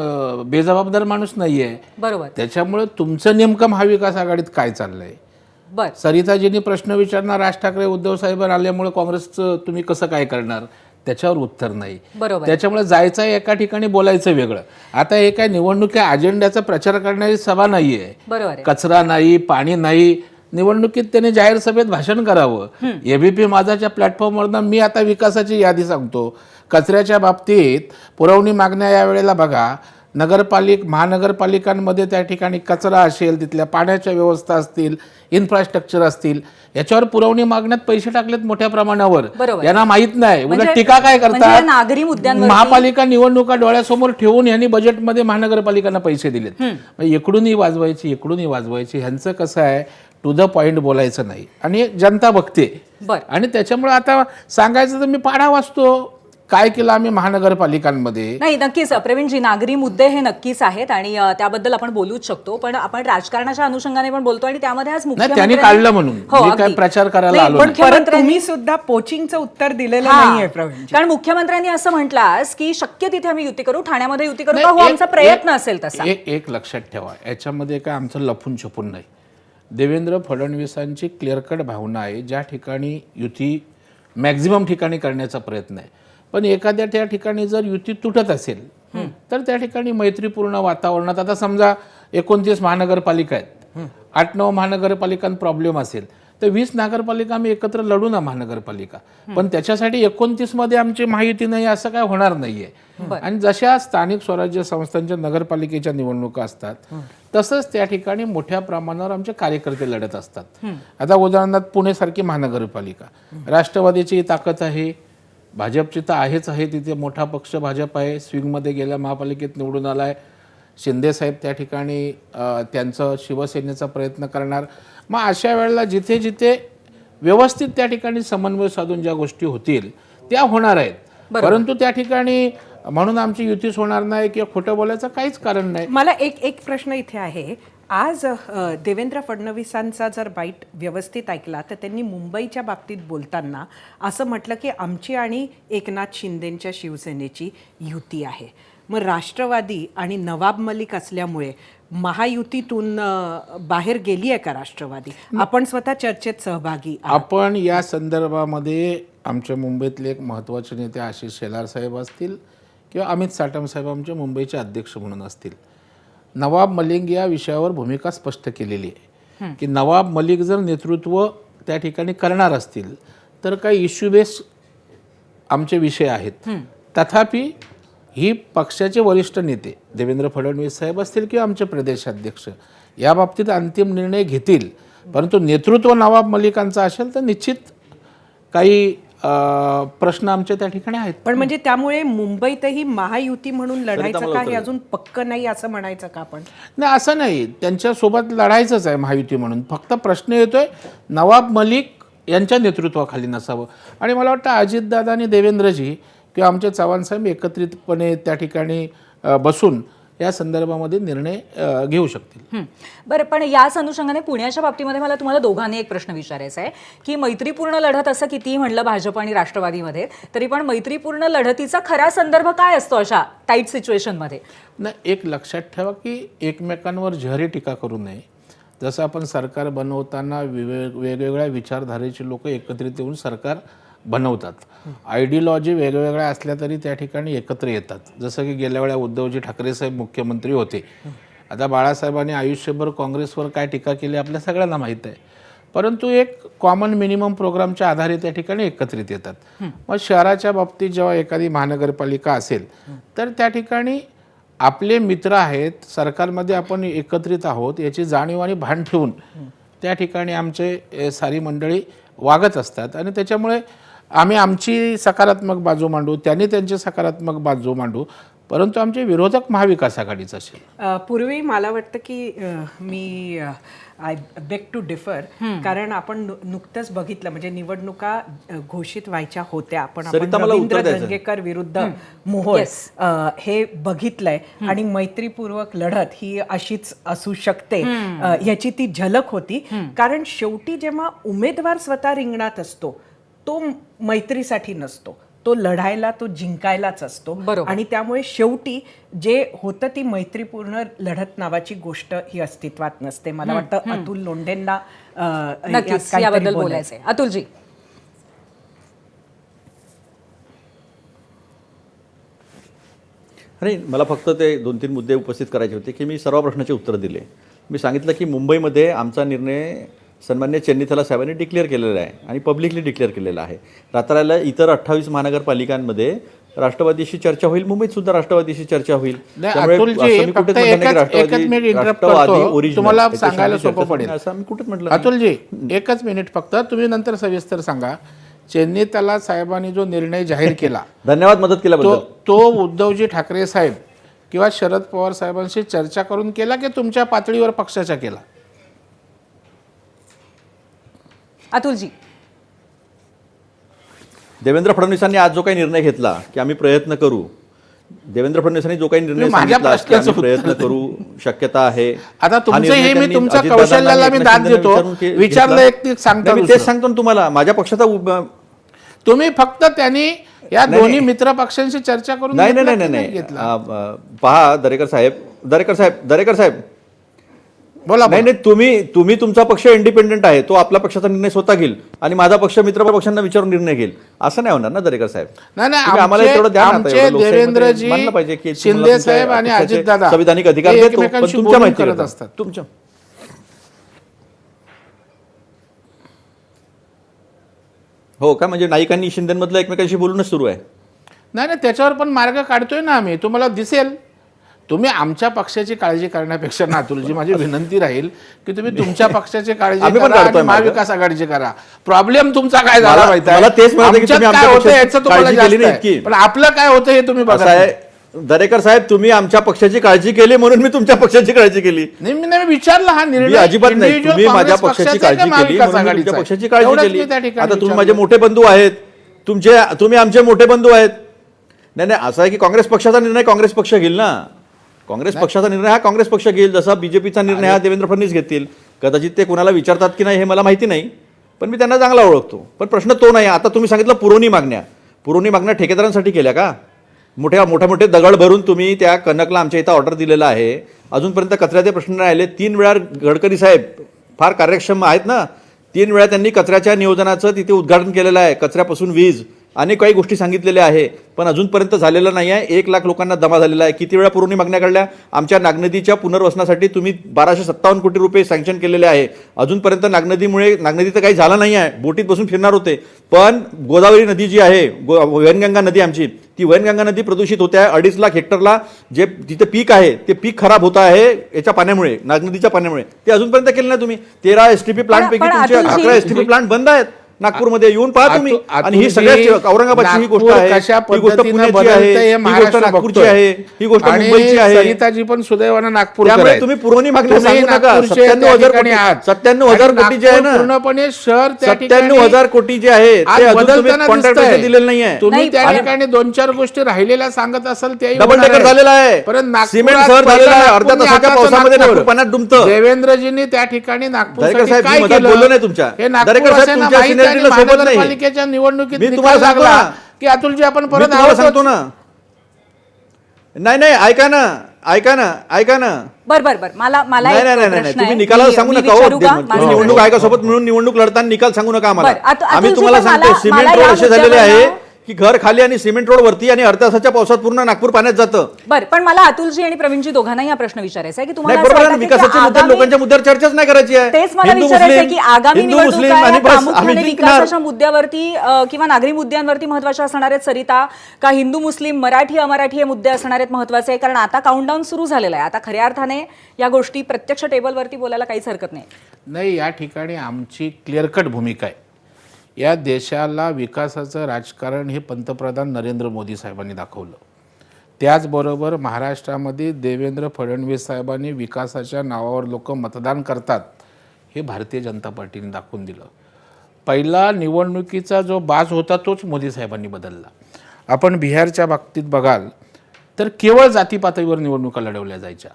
बेजबाबदार माणूस नाही आहे. बरोबर. त्याच्यामुळे तुमचं नेमकं महाविकास आघाडीत काय चाललंय बर. सरिताजींनी प्रश्न विचारणार राज ठाकरे उद्धव साहेब आल्यामुळे काँग्रेसचं तुम्ही कसं काय करणार, त्याच्यावर उत्तर नाही. बरोबर. त्याच्यामुळे जायचं एका ठिकाणी बोलायचं वेगळं. आता हे काय निवडणुकी अजेंड्याचा प्रचार करणारी सभा नाहीये. बरोबर आहे. कचरा नाही, पाणी नाही. निवडणुकीत त्याने जाहीर सभेत भाषण करावं. एबीपी माझाच्या प्लॅटफॉर्मवरनं मी आता विकासाची यादी सांगतो. कचऱ्याच्या बाबतीत पुरवणी मागण्या यावेळेला बघा, महानगरपालिकांमध्ये त्या ठिकाणी कचरा असेल, तिथल्या पाण्याच्या व्यवस्था असतील, इन्फ्रास्ट्रक्चर असतील, याच्यावर पुरवणी मागण्यात पैसे टाकलेत मोठ्या प्रमाणावर. बरोबर. यांना माहित नाही. उलट म्हणजे- टीका काय म्हणजे करतात, नागरी मुद्द्यांवरती- महापालिका निवडणुका डोळ्यासमोर ठेवून यांनी बजेटमध्ये महानगरपालिकांना पैसे दिलेत. इकडूनही वाजवायची. ह्यांचं कसं आहे, टू द पॉइंट बोलायचं नाही आणि जनता बघते. बर. आणि त्याच्यामुळे आता सांगायचं तर मी पाढा वाचतो काय केलं आम्ही महानगरपालिकांमध्ये. नाही, नक्कीच प्रवीणजी, नागरी मुद्दे हे नक्कीच आहेत आणि त्याबद्दल आपण बोलूच शकतो. पण आपण राजकारणाच्या अनुषंगाने पण बोलतो आणि त्यामध्ये आज नाही, त्यांनी काढलं म्हणून हो, मी काय अगदी. प्रचार करायला नाही, आलो पण नाही. मुख्यमंत्र्यांनी- तुम्ही सुद्धा पोचिंगचं उत्तर दिलेलं हा. नाहीये प्रवीण. कारण मुख्यमंत्र्यांनी असं म्हटलं की शक्य तिथे आम्ही युती करू, ठाण्यामध्ये युती करू, नाही, का हो एक- आमचा प्रयत्न असेल तसा. एक लक्षात ठेवा, याच्यामध्ये काय आमचं लपून छपून नाही. देवेंद्र फडणवीसांची क्लिअर कट भावना आहे, ज्या ठिकाणी युती मॅक्झिमम ठिकाणी करण्याचा प्रयत्न आहे. पण एखाद्या त्या ठिकाणी जर युती तुटत असेल तर त्या ठिकाणी मैत्रीपूर्ण वातावरणात, आता समजा 29 महानगरपालिका आहेत, 8-9 महानगरपालिकांत प्रॉब्लेम असेल तर 20 नगरपालिका आम्ही एकत्र लढू ना महानगरपालिका. पण त्याच्यासाठी 29 मध्ये आमची माहिती नाही असं काय होणार नाहीये. आणि जशा स्थानिक स्वराज्य संस्थांच्या नगरपालिकेच्या निवडणुका असतात तसंच त्या ठिकाणी मोठ्या प्रमाणावर आमचे कार्यकर्ते लढत असतात. आता उदाहरणार्थ पुणे सारखी महानगरपालिका, राष्ट्रवादीची ताकद आहे, भाजपची तर आहेच आहे, तिथे मोठा पक्ष भाजप आहे, स्विंगमध्ये गेल्या महापालिकेत निवडून आला आहे. शिंदेसाहेब त्या ठिकाणी त्यांचं शिवसेनेचा प्रयत्न करणार. मग अशा वेळेला जिथे जिथे व्यवस्थित त्या ठिकाणी समन्वय साधून ज्या गोष्टी होतील त्या होणार आहेत. परंतु त्या ठिकाणी म्हणून आमची युतीच होणार नाही किंवा खोटं बोलायचं काहीच कारण नाही. मला एक प्रश्न इथे आहे. आज देवेंद्र फडणवीसांचा जर बाईट व्यवस्थित ऐकला तर त्यांनी मुंबईच्या बाबतीत बोलताना असं म्हटलं की आमची आणि एकनाथ शिंदेंच्या शिवसेनेची युती आहे. मग राष्ट्रवादी आणि नवाब मलिक असल्यामुळे महायुतीतून बाहेर गेली आहे का राष्ट्रवादी? आपण स्वतः चर्चेत सहभागी आहात. आपण या संदर्भामध्ये आमच्या मुंबईतले एक महत्त्वाचे नेते आशिष शेलार साहेब असतील किंवा अमित साटम साहेब आमचे मुंबईचे अध्यक्ष म्हणून असतील, नवाब मलिक या विषयावर भूमिका स्पष्ट केलेली आहे की नवाब मलिक जर नेतृत्व त्या ठिकाणी करणार असतील तर काही इश्यू बेस आमचे विषय आहेत. तथापि ही पक्षाचे वरिष्ठ नेते देवेंद्र फडणवीस साहेब असतील किंवा आमचे प्रदेशाध्यक्ष या बाबतीत अंतिम निर्णय घेतील. परंतु नेतृत्व नवाब मलिकांचं असेल तर निश्चित काही प्रश्न आमचे त्या ठिकाणी आहेत. पण म्हणजे त्यामुळे मुंबईतही महायुती म्हणून लढायचं का हे अजून पक्क नाही असं म्हणायचं का आपण? नाही, असं नाही, त्यांच्यासोबत लढायचंच आहे महायुती म्हणून. फक्त प्रश्न येतोय नवाब मलिक यांच्या नेतृत्वाखाली नसावं. आणि मला वाटतं अजितदादा आणि देवेंद्रजी किंवा आमचे चव्हाण साहेब एकत्रितपणे त्या ठिकाणी बसून या संदर्भामध्ये निर्णय घेऊ शकतील. बरं, पण याच अनुषंगाने पुण्याच्या बाबतीमध्ये मला तुम्हाला दोघांनी एक प्रश्न विचारायचा आहे की मैत्रीपूर्ण लढत असं कितीही म्हणलं भाजप आणि राष्ट्रवादीमध्ये, तरी पण मैत्रीपूर्ण लढतीचा खरा संदर्भ काय असतो अशा टाईट सिच्युएशनमध्ये? नाही, एक लक्षात ठेवा की एकमेकांवर जहरी टीका करू नये. जसं आपण सरकार बनवताना वेगवेगळ्या विचारधारेची लोक एकत्रित येऊन सरकार बनवतात. आयडियॉलॉजी वेगवेगळ्या असल्या तरी त्या ठिकाणी एकत्र येतात. जसं की गेल्या वेळा उद्धवजी ठाकरे साहेब मुख्यमंत्री होते. आता बाळासाहेबांनी आयुष्यभर काँग्रेसवर काय टीका केली आपल्या सगळ्यांना माहीत आहे. परंतु एक कॉमन मिनिमम प्रोग्रामच्या आधारे त्या ठिकाणी एकत्रित येतात. मग शहराच्या बाबतीत जेव्हा एखादी महानगरपालिका असेल तर त्या ठिकाणी आपले मित्र आहेत, सरकारमध्ये आपण एकत्रित आहोत याची जाणीव आणि भान ठेवून त्या ठिकाणी आमचे सारी मंडळी वागत असतात. आणि त्याच्यामुळे आम्ही आमची सकारात्मक बाजू मांडू, त्यांनी त्यांची सकारात्मक बाजू मांडू, परंतु आमचे विरोधक महाविकास आघाडीच असेल. पूर्वी मला वाटतं की मी आय बेग टू डिफर, कारण आपण नुकतंच बघितलं म्हणजे निवडणुका घोषित व्हायच्या होत्या, पण आपण रवींद्र धंगेकर विरुद्ध मोहोळ हे बघितलंय आणि मैत्रीपूर्वक लढत ही अशीच असू शकते ह्याची ती झलक होती. कारण शेवटी जेव्हा उमेदवार स्वतः रिंगणात असतो तो मैत्रीसाठी नसतो, तो लढायला, तो जिंकायलाच असतो. बरोबर. आणि त्यामुळे शेवटी जे होतं ती मैत्रीपूर्ण लढत नावाची गोष्ट ही अस्तित्वात नसते. मला वाटतं अतुल लोंढेंना यात नक्कीच काहीतरी याबद्दल बोलायचं. बोलायचंय. अतुलजी. नाही, मला फक्त ते 2-3 मुद्दे उपस्थित करायचे होते की मी सर्व प्रश्नाचे उत्तर दिले. मी सांगितलं की मुंबईमध्ये आमचा निर्णय सन्मान्य चेन्नीथला साहेबांनी डिक्लेअर केलेला आहे आणि पब्लिकली डिक्लेअर केलेला आहे. रात्राला इतर 28 महानगरपालिकांमध्ये राष्ट्रवादीशी चर्चा होईल, मुंबईत सुद्धा राष्ट्रवादीशी चर्चा होईल. त्यामुळे असं मी कुठेच म्हटलं नाही की एकच मिनिट इंटरप्ट राष्ट्रवादी करतो, original तुम्हाला त्याच्याशी सांगायला चर्चा सोपं पडेल. असं मी कुठेच म्हटलं नाही. अतुलजी, एकच मिनिट फक्त, तुम्ही नंतर सविस्तर सांगा. चेन्नीथला साहेबांनी जो निर्णय जाहीर केला धन्यवाद मदत केल्याबद्दल. तो उद्धवजी ठाकरे साहेब किंवा शरद पवार साहेबांशी चर्चा करून केला की तुमच्या पातळीवर पक्षाच्या केला? अतुलजी. देवेंद्र फडणवीसांनी आज जो काही निर्णय घेतला की आम्ही प्रयत्न करू, देवेंद्र फडणवीसांनी जो काही निर्णय माझ्या सांगितला की आम्ही प्रश्नाचं प्रयत्न उत्तर करू, शक्यता आहे. आता हा तुमचं निर्णय हे मी त्यांनी तुमच्या अजितदादांना, कौशल्याला मी एकनाथ दाद शिंदेंना देतो. विचारून विचारलं घेतला. एक ते सांगता नाही, मी दुसरं. तेच सांगतो ना तुम्हाला. माझ्या पक्षाचा तुम्ही फक्त त्यांनी या नाही, दोन्ही नाही. मित्र पक्षांशी चर्चा करून नाही घेतला नाही की नाही घेतला? पहा दरेकर साहेब बोला. नाही नाही, तुम्ही तुमचा पक्ष इंडिपेंडेंट आहे, तो आपला पक्षाचा निर्णय स्वतः घेईल आणि माझा पक्ष मित्र पक्षांना विचारून निर्णय घेईल. असं नाही होणार ना दरेकर साहेब. नाही तुम्ही आम्हाला तेवढं द्या ना आता. आमचे एवढं लोकशाहीमध्ये देवेंद्रजी, मानलं पाहिजे की तुम्हाला शिंदे तुमच्या साहेब आणि पक्षाचे अजितदादा संविधानिक अधिकार हे देतो, पण एकमेकांशी तुमच्या बोलून माहिती करत असतात. तुमच्या हो का? म्हणजे नाईकांनी शिंदेमधलं एकमेकांशी बोलूनच सुरू आहे. नाही, त्याच्यावर पण मार्ग काढतोय ना आम्ही. तुम्हाला दिसेल. तुम्ही आमच्या पक्षाची काळजी करण्यापेक्षा ना अतुलजी, माझी विनंती राहील की तुम्ही तुमच्या पक्षाची काळजी आम्ही पण करा काढतोय आणि मार्ग. महाविकास आघाडीची करा. प्रॉब्लेम तुमचा काय झाला माहिती आहे? मला तेच म्हणायचं की तुम्ही आमच्यात आमच्या काय होतं पक्षाची याचं तुम्हाला काळजी जास्त केली नाही आहे. इतकी. पण आपलं काय होतं हे तुम्ही असं बघा. आहे दरेकर साहेब, तुम्ही आमच्या पक्षाची काळजी केली म्हणून मी तुमच्या पक्षाची काळजी केली. नाही, मी विचारलं हा मी निर्णय अजिबात नाही. individual तुम्ही माझ्या काँग्रेस पक्षाची पक्षाचा आहे काळजी का केली महाविकास म्हणून मी आघाडीचा तुमच्या आहे? पक्षाची काळजी एवढंच केली. मी त्या ठिकाणी आता तुम्ही विचारलं. माझे मोठे बंधू आहेत, तुम्ही आमचे मोठे बंधू आहेत. नाही, असं आहे की काँग्रेस पक्षाचा निर्णय काँग्रेस पक्ष घेईल ना. काँग्रेस पक्षाचा निर्णय हा काँग्रेस पक्ष घेईल, जसा बीजेपीचा निर्णय हा देवेंद्र फडणवीस घेतील. कदाचित ते कोणाला विचारतात की नाही हे मला माहिती नाही, पण मी त्यांना चांगला ओळखतो. पण प्रश्न तो नाही. आता तुम्ही सांगितलं पुरवणी मागण्या ठेकेदारांसाठी केल्या का? मोठे दगड भरून तुम्ही त्या कनकला आमच्या इथं ऑर्डर दिलेला आहे. अजूनपर्यंत कचऱ्याचे प्रश्न नाही आले. 3 वेळा गडकरी साहेब फार कार्यक्षम आहेत ना. 3 वेळा त्यांनी कचऱ्याच्या नियोजनाचं तिथे उद्घाटन केलेलं आहे. कचऱ्यापासून वीज अनेक काही गोष्टी सांगितलेल्या आहे, पण अजूनपर्यंत झालेलं नाही आहे. 1 लाख लोकांना दमा झालेला आहे. किती वेळा पुरवणी मागण्या काढल्या? आमच्या नागनदीच्या पुनर्वसनासाठी तुम्ही 1257 कोटी रुपये सँक्शन केलेले आहे. अजूनपर्यंत नागनदीचं काही झालं नाही आहे. बोटीत बसून फिरणार होते, पण गोदावरी नदी जी आहे, वैनगंगा नदी आमची, ती वैनगंगा नदी प्रदूषित होते आहे. 2.5 लाख हेक्टरला जे तिथे पीक आहे ते पीक खराब होत आहे याच्या पाण्यामुळे, नागनदीच्या पाण्यामुळे. ते अजूनपर्यंत केलं नाही तुम्ही. 13 STP प्लांटपैकी तुमचे 11 STP प्लांट बंद आहेत नागपूरमध्ये. येऊन पहा तुम्ही. आणि ही सगळ्यात औरंगाबादची ही गोष्ट आहे, ही गोष्ट पुण्याची आहे, ही गोष्ट नागपूरची आहे, ही गोष्ट मुंबईची आहे. सरिताजी पण सुदैवानं नागपूर. त्यामुळे तुम्ही पुरवणी मागण्या सांगू नका. 97,000 कोटी जे आहे ना, पूर्णपणे शहर 97,000 कोटी जे आहे ते अजून तुम्ही कॉन्ट्रॅक्ट दिलेलं नाही आहे. तुम्ही त्या ठिकाणी 2-4 गोष्टी राहिलेल्या सांगत असाल ते डबल डेकर झालेला आहे, सिमेंट शहर झालेला आहे. अर्ध्या तासाच्या पावसामध्ये नागपूर पाण्यात डुंबतं. देवेंद्रजींनी त्या ठिकाणी नागपूर साहेब काय बोललो केलं नाही तुमच्या. हे दरेकर साहेब नागपूर तुमच्या सिनेरीला सोबत नाही. महानगरपालिकेच्या निवडणुकीत मी तुम्हाला निकाल सांगतो लागला ना की अतुलजी आपण मी परत तुम्हाला सांगतो ना. नाही ऐका ना. बर मला नाही एक नाही प्रश्न तुम्ही आहे. निकालाला सांगू मी नका. विचारू का? तुम्ही निवडणूक आयोगासोबत मिळून निवडणूक लढताना निकाल सांगू नका आम्हाला. बरं, आम्ही अतुलजी, तुम्हाला पण सांगतो सिमेंट मला रोड या असे झालेले आहे मुद्द्यावरनं की घर खाली आणि सिमेंट रोड वरती आणि अर्ध्या तासाच्या पावसात पूर्ण नागपूर पाण्यात जातं. बरं, पण मला अतुलजी आणि प्रवीणजी दोघांनाही हा प्रश्न विचारायचा आहे की तुम्हाला नाही असं बरोबर वाटतं आहे. की विकासाच्या मुद्द्यावर आगामी- लोकांच्या मुद्द्यावर चर्चाच नाही करायची आहे. तेच मला हिंदू विचारायचं आहे मुस्लिम, की आगामी हिंदू निवडणुका मुस्लिम या आणि बस आम्ही प्रामुख्याने जिंकणार. विकासाच्या मुद्द्यावरती किंवा नागरी मुद्द्यांवरती महत्त्वाच्या असणार आहेत सरिता, का हिंदू मुस्लिम मराठी अमराठी हे मुद्दे असणार आहेत महत्त्वाचे? कारण आता काउंटडाऊन सुरू झालेला आहे. आता खऱ्या अर्थाने या गोष्टी प्रत्यक्ष टेबलवरती बोलायला काहीच हरकत नाही. या ठिकाणी आमची क्लिअर कट भूमिका आहे. या देशाला विकासाचं राजकारण हे पंतप्रधान नरेंद्र मोदी साहेबांनी दाखवलं. त्याचबरोबर महाराष्ट्रामध्ये देवेंद्र फडणवीस साहेबांनी विकासाच्या नावावर लोक मतदान करतात हे भारतीय जनता पार्टीने दाखवून दिलं. पहिला निवडणुकीचा जो बाज होता तोच मोदी साहेबांनी बदलला. आपण बिहारच्या बाबतीत बघाल तर केवळ जातीपातळीवर निवडणुका लढवल्या जायच्या,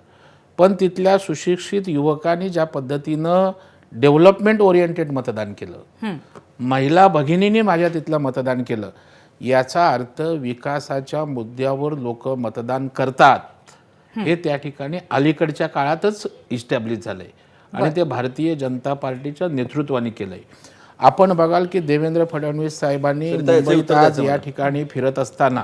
पण तिथल्या सुशिक्षित युवकांनी ज्या पद्धतीनं डेव्हलपमेंट ओरिएंटेड मतदान केलं, महिला भगिनींनी माझ्या तिथलं मतदान केलं, याचा अर्थ विकासाच्या मुद्द्यावर लोक मतदान करतात हे त्या ठिकाणी अलीकडच्या काळातच इस्टॅब्लिश झालंय आणि ते भारतीय जनता पार्टीच्या नेतृत्वाने केलंय. आपण बघाल की देवेंद्र फडणवीस साहेबांनी मुंबईत आज या ठिकाणी फिरत असताना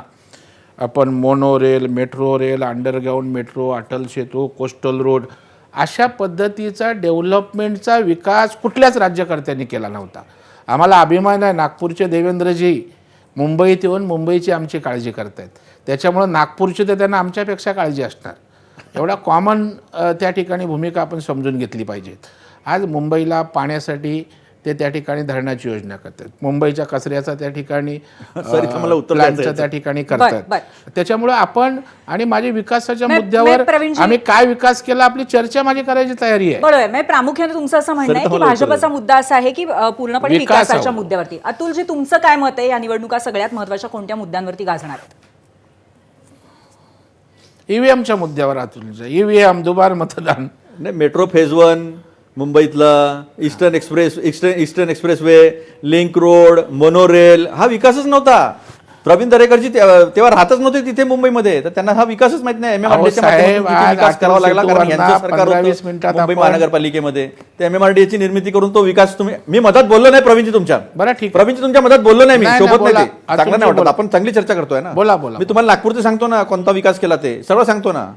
आपण mono rail, metro rail, underground metro, Atal Setu, coastal road अशा पद्धतीचा डेव्हलपमेंटचा विकास कुठल्याच राज्यकर्त्यांनी केला नव्हता. आम्हाला अभिमान आहे, नागपूरचे देवेंद्रजी मुंबईत येऊन मुंबईची आमची काळजी करतायत, त्याच्यामुळं नागपूरची तर त्यांना आमच्यापेक्षा काळजी असणार. एवढा कॉमन त्या ठिकाणी भूमिका आपण समजून घेतली पाहिजे. आज मुंबईला पाण्यासाठी ते त्या ठिकाणी धरणाची योजना करतात, मुंबईच्या कचऱ्याचा त्या ठिकाणी प्लॅनचा त्या ठिकाणी करतात. त्याच्यामुळे आपण आणि माझी विकासाच्या मुद्द्यावर आम्ही काय विकास केला आपली चर्चा माझी करायची तयारी आहे. बरोबर. म्हणजे प्रामुख्याने तुमचं असं म्हणणं आहे की भाजपचा मुद्दा असा आहे की पूर्णपणे विकासाच्या मुद्द्यावरती. अतुलजी, तुमचं काय मत आहे? या निवडणुका सगळ्यात महत्त्वाच्या कोणत्या मुद्द्यांवरती गाजणार आहेत? ईव्हीएमच्या मुद्द्यावर. अतुलजी, ईव्हीएम, दुबार मतदान नाही, मेट्रो फेज 1 मुंबईतला, eastern express way, link road, monorail, हा विकासच नव्हता. प्रवीण दरेकरजी तेव्हा राहतच नव्हते तिथे मुंबईमध्ये, तर त्यांना हा विकासच माहित नाही. विकास करावा लागला कारण यांचं सरकार होतं मुंबई महानगरपालिकेमध्ये. ते MMRDA ची निर्मिती करून तो विकास मी मदत बोललो नाही प्रवीणजी तुमच्या. बरं, ठीक. प्रवीणजी तुमच्या मदत बोललो नाही मी, सोबत नाही. चांगलं नाही वाटत. आपण चांगली चर्चा करतोय ना. बोला बोला. मी तुम्हाला नागपूरचं सांगतो ना, कोणता विकास केला ते सगळं सांगतो ना.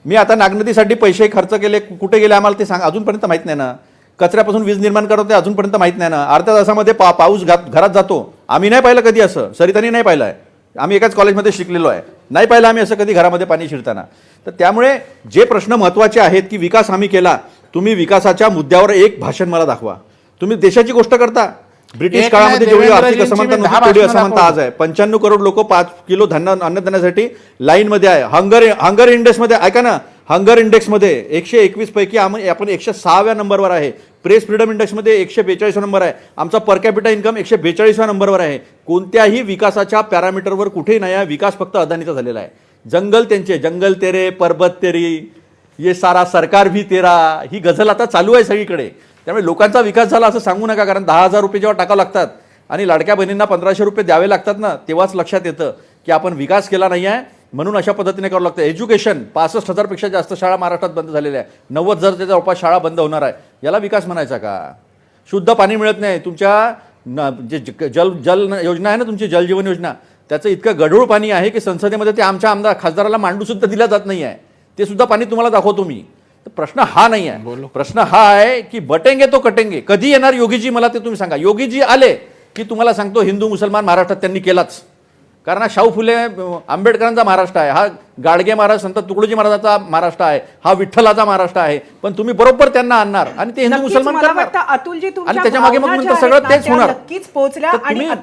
मी आता नागनदीसाठी पैसे खर्च केले, कुठे गेले आम्हाला ते अजूनपर्यंत माहित नाही ना. कचऱ्यापासून वीज निर्माण करत होते अजूनपर्यंत माहित नाही ना. अर्ध्या तासामध्ये पाऊस घरात जातो. आम्ही नाही पाहिलं कधी असं, सरितानी नाही पाहिलं आहे. आम्ही एकाच कॉलेजमध्ये शिकलेलो आहे, नाही पाहिलं आम्ही असं कधी घरामध्ये पाणी शिरताना. तर त्यामुळे जे प्रश्न महत्त्वाचे आहेत की विकास आम्ही केला, तुम्ही विकासाच्या मुद्द्यावर एक भाषण मला दाखवा. तुम्ही देशाची गोष्ट करता. ब्रिटिश काळामध्ये जेवढी आर्थिक असमानता नव्हती तेवढी असमानता आज आहे. 95 करोड लोक 5 किलो अन्नधान्यासाठी लाईनमध्ये आहे. हंगर इंडेक्समध्ये ऐका ना, हंगर इंडेक्समध्ये 121 पैकी आपण 106व्या नंबरवर आहे. प्रेस फ्रीडम इंडेक्समध्ये 142 नंबर आहे. आमचा पर कॅपिटा इन्कम 142व्या नंबरवर आहे. कोणत्याही विकासाच्या पॅरामीटरवर कुठेही नाही आहे. विकास फक्त अदानीचा झालेला आहे. जंगल त्यांचे, जंगल तेरे पर्वत तेरी, ये सारा सरकार भी तेरा, ही गझल आता चालू आहे सगळीकडे. त्यामुळे लोकांचा विकास झाला असं सांगू नका, कारण 10,000 रुपये जेव्हा टाकावं लागतात आणि लाडक्या बहिणींना 1500 रुपये द्यावे लागतात ना, तेव्हाच लक्षात येतं की आपण विकास केला नाही आहे. म्हणून अशा पद्धतीने करावं लागतं. एज्युकेशन 65,000पेक्षा जास्त शाळा महाराष्ट्रात बंद झालेल्या आहे. 90,000च्या जवळपास शाळा बंद होणार आहे. याला विकास म्हणायचा का? शुद्ध पाणी मिळत नाही. तुमच्या जे जल योजना आहे ना, तुमची जल जीवन योजना, त्याचं इतकं गढूळ पाणी आहे की संसदेमध्ये ते आमच्या आमदार खासदाराला मांडू सुद्धा दिला जात नाही आहे. ते सुद्धा पाणी तुम्हाला दाखवतो मी. तर प्रश्न हा नाही आहे. प्रश्न हा आहे की बटेंगे तो कटेंगे. कधी येणार योगीजी, मला ते तुम्ही सांगा. योगीजी आले की तुम्हाला सांगतो हिंदू मुसलमान महाराष्ट्रात त्यांनी केलाच. कारण हा शाहू फुले आंबेडकरांचा महाराष्ट्र आहे, हा गाडगे महाराज संत तुकडोजी महाराजांचा महाराष्ट्र आहे, हा विठ्ठलाचा महाराष्ट्र आहे. पण तुम्ही बरोबर त्यांना आणणार आणि ते हिंदू मुसलमान करणार आणि त्याच्या मागे मग नंतर सगळं तेच होणार.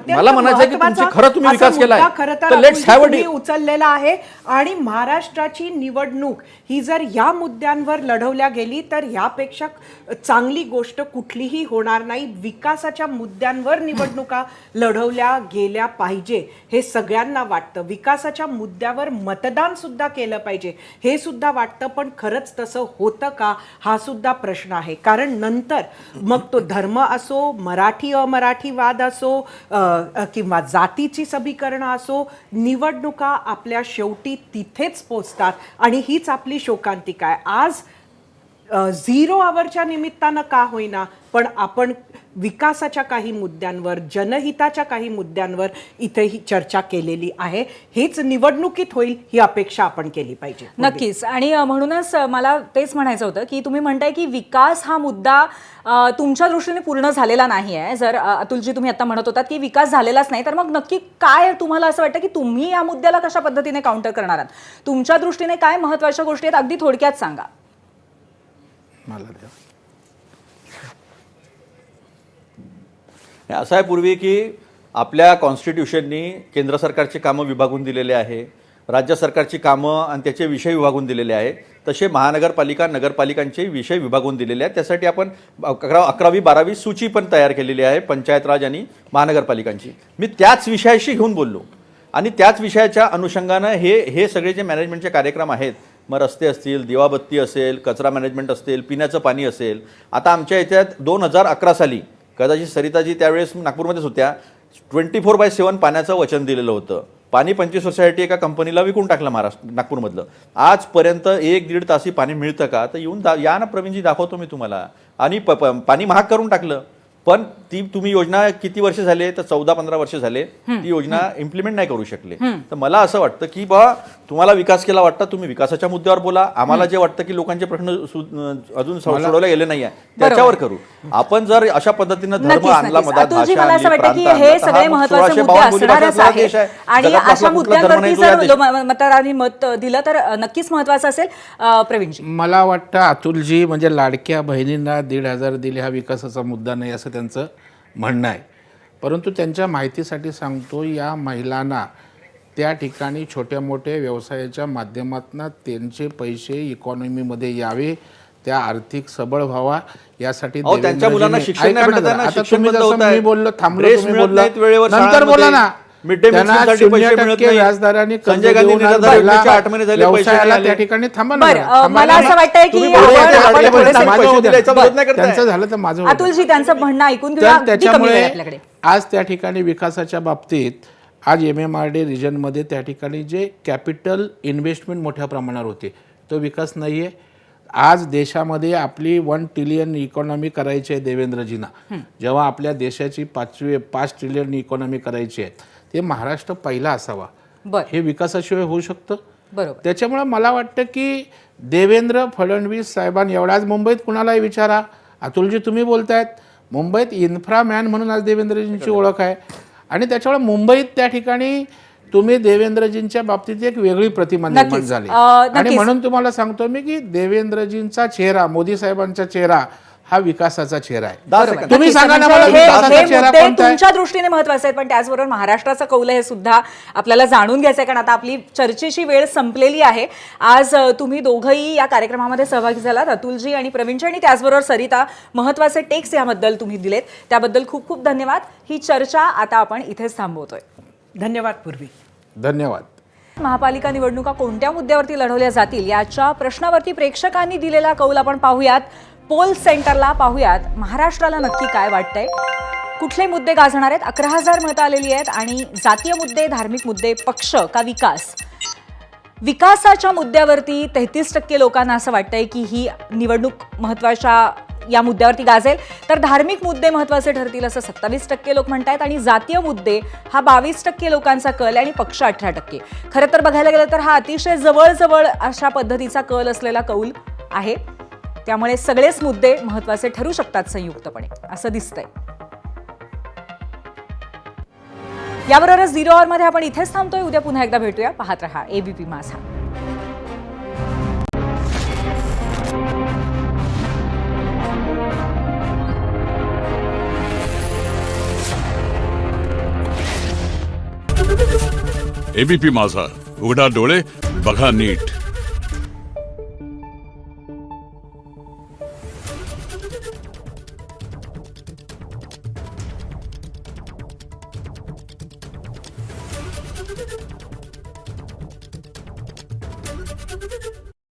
मला म्हणायचं की तुमची खरं तुम्ही विकास केलाय तर लेट्स हॅव अ उचललेला आहे. आणि महाराष्ट्राची निवडणूक ही जर या मुद्द्यांवर लढवल्या गेली तर यापेक्षा चांगली गोष्ट कुठलीही होणार नाही. विकासाच्या मुद्द्यांवर निवडणुका लढवल्या गेल्या पाहिजे हे सगळ्यांना वाटतं. विकासाच्या मुद्द्यावर मतदान सुद्धा केलं पाहिजे हे सुद्धा वाटतं. पण खरंच तसं होतं का हा सुद्धा प्रश्न आहे. कारण नंतर मग तो धर्म असो, मराठी अमराठी वाद असो किंवा जातीची समीकरणं असो, निवडणुका आपल्या शेवटी तिथेच पोचतात आणि हीच आपली शोकांतिका आहे. आज 0 आवरच्या निमित्तानं का होईना पण आपण विकासाच्या काही मुद्द्यांवर, जनहिताच्या काही मुद्द्यांवर इथे ही चर्चा केलेली आहे. हेच निवडणुकीत होईल ही अपेक्षा आपण केली पाहिजे. नक्कीच. आणि म्हणूनच मला तेच म्हणायचं होतं की तुम्ही म्हणताय की विकास हा मुद्दा तुमच्या दृष्टीने पूर्ण झालेला नाही आहे. जर अतुलजी तुम्ही आता म्हणत होतात की विकास झालेलाच नाही, तर मग नक्की काय तुम्हाला असं वाटतं की तुम्ही या मुद्द्याला कशा पद्धतीने काउंटर करणार आहात? तुमच्या दृष्टीने काय महत्त्वाच्या गोष्टी आहेत अगदी थोडक्यात सांगा. मला द्या. असं आहे पूर्वी की आपल्या कॉन्स्टिट्यूशननी केंद्र सरकारची कामं विभागून दिलेले आहे, राज्य सरकारची कामं आणि त्याचे विषय विभागून दिलेले आहे. तसे महानगरपालिका नगरपालिकांचे विषय विभागून दिलेले आहेत. त्यासाठी आपण 11वी 12वी सूची पण तयार केलेली आहे पंचायत राज आणि महानगरपालिकांची. मी त्याच विषयाशी घेऊन बोललो आणि त्याच विषयाच्या अनुषंगानं हे सगळे जे मॅनेजमेंटचे कार्यक्रम आहेत, मग रस्ते असतील, दिवाबत्ती असेल, कचरा मॅनेजमेंट असेल, पिण्याचं पाणी असेल. आता आमच्या इथे 2011 साली कदाचित सरिताजी त्यावेळेस नागपूरमध्येच होत्या, 24/7 पाण्याचं वचन दिलेलं होतं. पाणी 25 वर्षासाठी एका कंपनीला विकून टाकलं नागपूरमधलं. आजपर्यंत 1-1.5 तास पाणी मिळतं का? तर येऊन या ना प्रवीणजी, दाखवतो मी तुम्हाला. आणि पाणी महाग करून टाकलं. पण ती तुम्ही योजना किती वर्ष झाले? तर 14-15 वर्ष झाले ती योजना इम्प्लिमेंट नाही करू शकले. तर मला असं वाटतं की तुम्हाला विकास केला वाटतं, तुम्ही विकासाच्या मुद्द्यावर बोला. आम्हाला जे वाटतं की लोकांचे प्रश्न अजून सोडवले गेले नाही आहे त्याच्यावर करू. आपण जर अशा पद्धतीनं धर्म आणला मधात, अतुलजी, भाषा मला असं आणली, वाटतं की प्रांत हे आणला, तर सगळे हा महत्त्वाचे 1652 मुद्दे बोलीभाषा असणारच असलेला आहेत. देश आहे. आणि जगातला अशा कुठला धर्म मुद्द्यांवरती नाही तो या जर देशात. मतदारांनी मत दिलं तर नक्कीच महत्त्वाचं असेल. प्रवीणजी, मला वाटतं अतुलजी म्हणजे लाडक्या बहिणींना 1,500 दिले हा विकासाचा मुद्दा नाही असं त्यांचं म्हणणं आहे. परंतु त्यांच्या माहितीसाठी सांगतो, या महिलांना त्या ठिकाणी छोट्या मोठ्या व्यवसायाच्या माध्यमातून त्यांचे पैसे इकॉनॉमीमध्ये यावे, त्या आर्थिक सबळ व्हावा यासाठी त्यांच्या मुलांना देवेंद्रजींनी- शिक्षण नाही ऐका ना भेटत आहे जरा. ना, आता शिक्षण तुम्ही बंद जसं होत आहे. मी बोललो थांबलो, ड्रेस तुम्ही मिळत बोलला नाहीत वेळेवर नंतर बोला ना. मिड डे त्यांना मीलसाठी पैसे 0% मिळत नाही. व्याजदराने कर्ज संजय गांधी देऊन आज निराधार योजनेचे महिला 8 महिने झाले पैसे व्यवसायाला नाही त्या आले. ठिकाणी थांबा ना बरं, जरा. थांबा मला ना. असं वाटतंय की तुम्ही आपण बोलताय, आपण लाडक्या थोडेसे- बहिणींना माझं पैसे होऊ द्या. दिले, याचा विरोध नाही करताय. त्यांचं झालं तर माझं होऊ द्या. अतुलजी, त्यांचं म्हणणं ऐकून घेऊया. तर अगदी कमी वेळ त्याच्यामुळे आहे आपल्याकडे. आज त्या ठिकाणी विकासाच्या बाबतीत आज MMRD रिजनमध्ये त्या ठिकाणी जे कॅपिटल इन्व्हेस्टमेंट मोठ्या प्रमाणावर होते तो विकास नाही आहे. आज देशामध्ये आपली 1 ट्रिलियन इकॉनॉमी करायची आहे देवेंद्रजींना. जेव्हा आपल्या देशाची 5 ट्रिलियन इकॉनॉमी करायची आहे, ते महाराष्ट्र पहिला असावा. हे विकासाशिवाय होऊ शकतं. बरोबर. त्याच्यामुळे मला वाटतं की देवेंद्र फडणवीस साहेबांनी एवढाच मुंबईत कुणालाही विचारा. अतुलजी तुम्ही बोलतायत, मुंबईत इन्फ्रामॅन म्हणून आज देवेंद्रजींची ओळख आहे. आणि त्याच्यामुळे मुंबईत त्या ठिकाणी तुम्ही देवेंद्रजींच्या बाबतीत एक वेगळी प्रतिमा निर्माण झाली. आणि म्हणून तुम्हाला सांगतो मी की देवेंद्रजींचा चेहरा, मोदी साहेबांचा चेहरा हा विकासाचा चेहरा आहे. बरोबर. तुम्ही सांगा ना मला म्हणजे हे विकासाचा चेहरा मुद्दे कोणता आहे? तुमच्या दृष्टीने महत्वाचे आहेत, पण त्याचबरोबर महाराष्ट्राचं कौल हे सुद्धा आपल्याला जाणून घ्यायचं आहे, कारण आता आपली चर्चेची वेळ संपलेली आहे. आज तुम्ही दोघंही या कार्यक्रमामध्ये सहभागी झालात, अतुलजी आणि प्रवीणजी, आणि त्याचबरोबर सरिता. महत्वाचे टेक्स याबद्दल तुम्ही दिलेत त्याबद्दल खूप खूप धन्यवाद. ही चर्चा आता आपण इथेच थांबवतोय. धन्यवाद पूर्वी. धन्यवाद. महापालिका निवडणुका कोणत्या मुद्द्यावरती लढवल्या जातील याच्या प्रश्नावरती प्रेक्षकांनी दिलेला कौल आपण पाहूयात. पोल सेंटरला पाहूयात महाराष्ट्राला नक्की काय वाटतंय, कुठले मुद्दे गाजणार आहेत. 11,000 मतं आलेली आहेत आणि जातीय मुद्दे, धार्मिक मुद्दे, पक्ष का विकास. विकासाच्या मुद्द्यावरती 33% लोकांना असं वाटतंय की ही निवडणूक महत्त्वाच्या या मुद्द्यावरती गाजेल, तर धार्मिक मुद्दे महत्त्वाचे ठरतील असं 27% लोक म्हणतायत. आणि जातीय मुद्दे हा 22% लोकांचा कल आहे आणि पक्ष 18%. खरं तर बघायला गेलं तर हा अतिशय जवळजवळ अशा पद्धतीचा कल असलेला कौल आहे. त्यामुळे सगळेच मुद्दे महत्त्वाचे ठरू शकतात संयुक्तपणे असं दिसतंय. याबरोबरच 0 आवरमध्ये आपण इथेच थांबतोय. उद्या पुन्हा एकदा भेटूया. पाहत रहा ABP माझा. ABP माझा, उघडा डोळे बघा नीट.